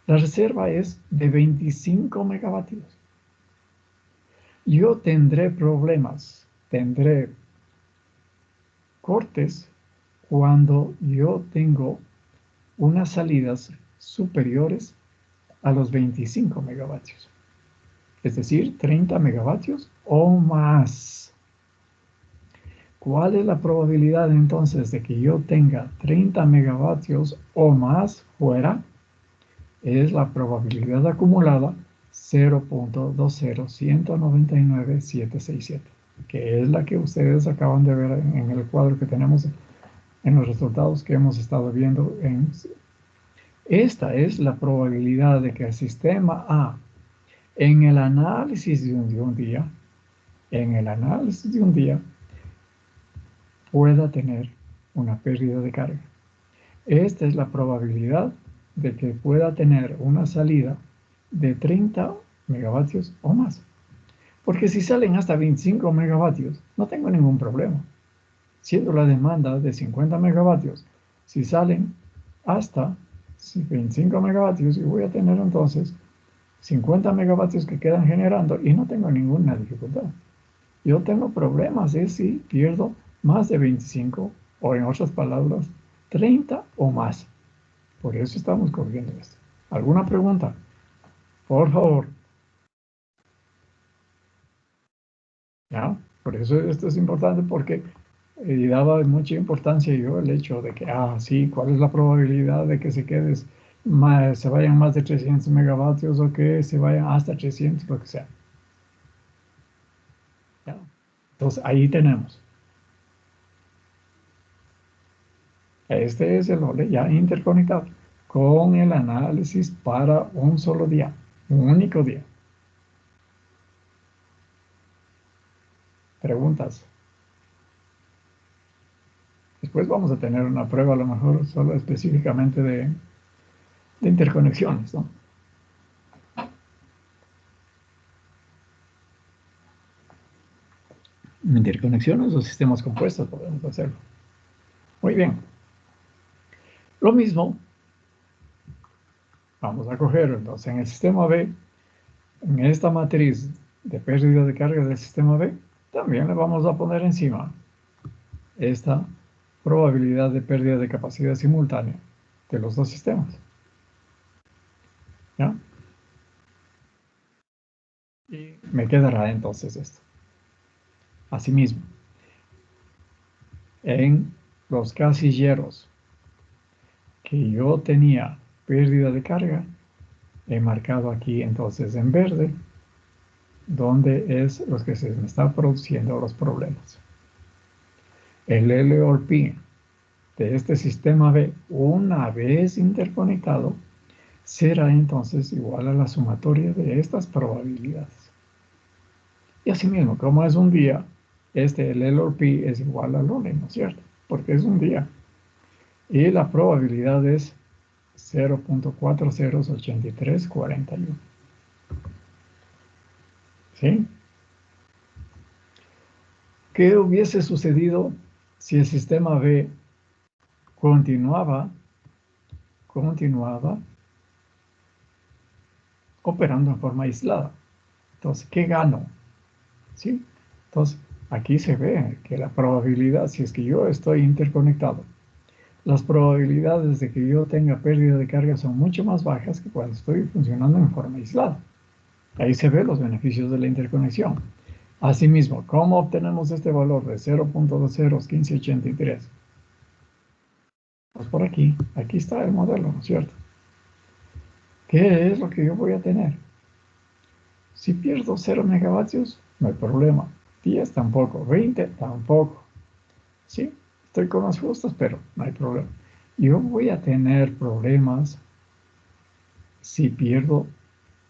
La reserva es de 25 megavatios. Yo tendré problemas, tendré cortes cuando yo tengo unas salidas superiores a los 25 megavatios. Es decir, 30 megavatios o más. ¿Cuál es la probabilidad entonces de que yo tenga 30 megavatios o más fuera? Es la probabilidad acumulada 0.20199.767, que es la que ustedes acaban de ver en el cuadro que tenemos en los resultados que hemos estado viendo. Esta es la probabilidad de que el sistema A, en el análisis de un día, pueda tener una pérdida de carga. Esta es la probabilidad de que pueda tener una salida de 30 megavatios o más. Porque si salen hasta 25 megavatios, no tengo ningún problema. Siendo la demanda de 50 megavatios, si salen hasta 25 megavatios, y voy a tener entonces 50 megavatios que quedan generando y no tengo ninguna dificultad. Yo tengo problemas si pierdo más de 25 o, en otras palabras, 30 o más. Por eso estamos corriendo esto. ¿Alguna pregunta? Por favor. ¿Ya? Por eso esto es importante, porque daba mucha importancia yo el hecho de que, sí, ¿cuál es la probabilidad de que se vayan más de 300 megavatios o que se vayan hasta 300, lo que sea? ¿Ya? Entonces, ahí tenemos. Este es el OLE ya interconectado con el análisis para un solo día, un único día. Preguntas. Después vamos a tener una prueba, a lo mejor solo específicamente de interconexiones, ¿no? Interconexiones o sistemas compuestos podemos hacerlo. Muy bien. Lo mismo, vamos a coger entonces en el sistema B, en esta matriz de pérdida de carga del sistema B, también le vamos a poner encima esta probabilidad de pérdida de capacidad simultánea de los dos sistemas. ¿Ya? Y me quedará entonces esto. Asimismo, en los casilleros que yo tenía pérdida de carga, he marcado aquí entonces en verde, donde es los que se me están produciendo los problemas. El LOLP de este sistema B, una vez interconectado, será entonces igual a la sumatoria de estas probabilidades. Y asimismo, como es un día, el LOLP es igual al OLE, ¿no es cierto? Porque es un día. Y la probabilidad es 0.408341. ¿Sí? ¿Qué hubiese sucedido si el sistema B continuaba operando en forma aislada? Entonces, ¿qué gano? ¿Sí? Entonces, aquí se ve que la probabilidad, si es que yo estoy interconectado, las probabilidades de que yo tenga pérdida de carga son mucho más bajas que cuando estoy funcionando en forma aislada. Ahí se ven los beneficios de la interconexión. Asimismo, ¿cómo obtenemos este valor de 0.201583? Pues por aquí está el modelo, ¿no es cierto? ¿Qué es lo que yo voy a tener? Si pierdo 0 megavatios, no hay problema. 10 tampoco, 20 tampoco. Sí, estoy con las justas, pero no hay problema. Yo voy a tener problemas si pierdo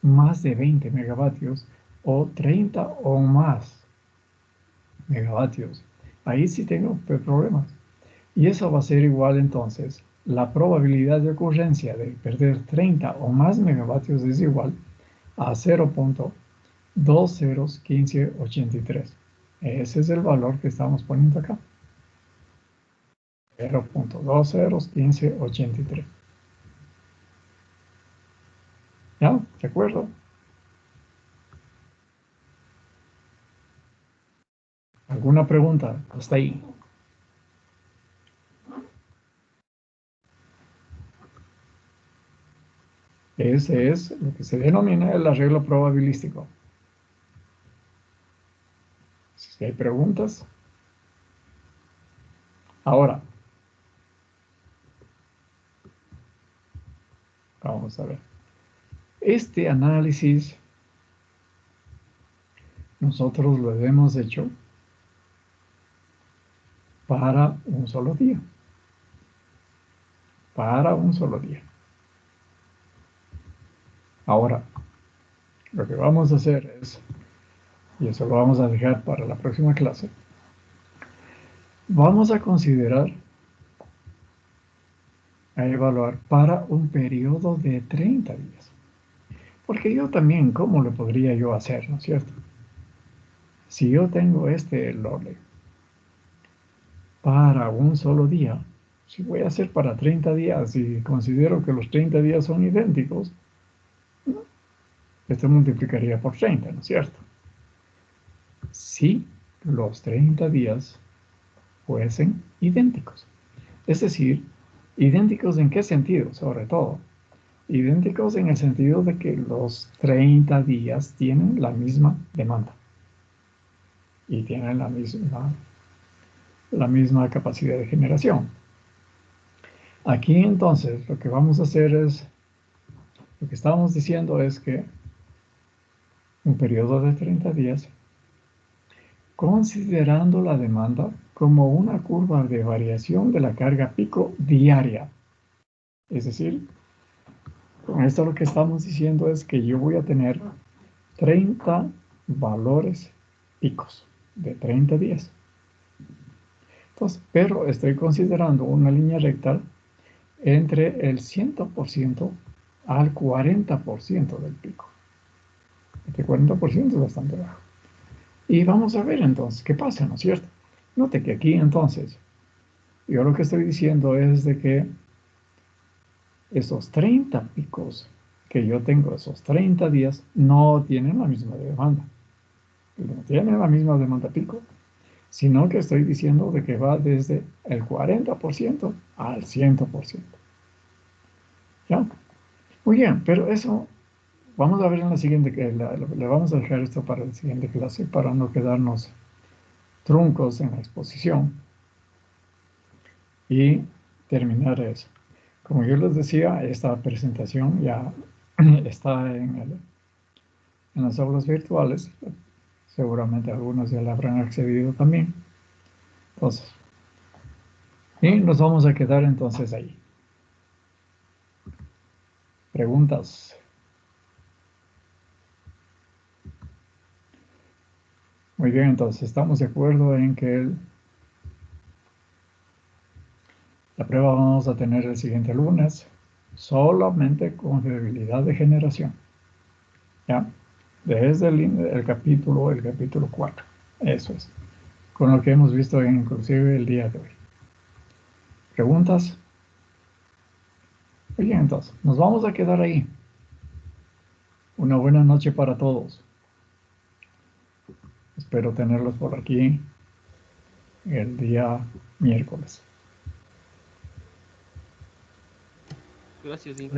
más de 20 megavatios o 30 o más megavatios. Ahí sí tengo problemas. Y eso va a ser igual entonces. La probabilidad de ocurrencia de perder 30 o más megavatios es igual a 0.201583. Ese es el valor que estamos poniendo acá. 0.201583. ¿Ya? ¿De acuerdo? ¿Alguna pregunta? Hasta ahí. Ese es lo que se denomina el arreglo probabilístico. Si hay preguntas. Ahora, vamos a ver. Este análisis nosotros lo hemos hecho para un solo día. Para un solo día. Ahora, lo que vamos a hacer es, y eso lo vamos a dejar para la próxima clase, vamos a considerar, a evaluar para un periodo de 30 días. Porque yo también, ¿cómo lo podría yo hacer, no es cierto? Si yo tengo este lote para un solo día, si voy a hacer para 30 días y considero que los 30 días son idénticos, esto multiplicaría por 30, ¿no es cierto? Si los 30 días fuesen idénticos. Es decir, idénticos en qué sentido, sobre todo. Idénticos en el sentido de que los 30 días tienen la misma demanda y tienen la misma capacidad de generación. Aquí entonces lo que vamos a hacer es, lo que estábamos diciendo es que un periodo de 30 días, considerando la demanda como una curva de variación de la carga pico diaria. Es decir, con esto lo que estamos diciendo es que yo voy a tener 30 valores picos de 30 días. Entonces, pero estoy considerando una línea recta entre el 100% al 40% del pico. Este 40% es bastante bajo. Y vamos a ver entonces qué pasa, ¿no es cierto? Note que aquí entonces, yo lo que estoy diciendo es de que esos 30 picos que yo tengo, esos 30 días, no tienen la misma demanda. No tienen la misma demanda pico, sino que estoy diciendo de que va desde el 40% al 100%. ¿Ya? Muy bien, pero eso vamos a ver en la siguiente, le vamos a dejar esto para la siguiente clase para no quedarnos truncos en la exposición y terminar eso. Como yo les decía, esta presentación ya está en las aulas virtuales. Seguramente algunos ya la habrán accedido también. Entonces, y nos vamos a quedar entonces ahí. Preguntas. Muy bien, entonces estamos de acuerdo en que la prueba vamos a tener el siguiente lunes, solamente con fiabilidad de generación. ¿Ya? Desde el capítulo 4. Eso es. Con lo que hemos visto inclusive el día de hoy. ¿Preguntas? Muy bien, entonces, nos vamos a quedar ahí. Una buena noche para todos. Espero tenerlos por aquí el día miércoles. Gracias, Inge.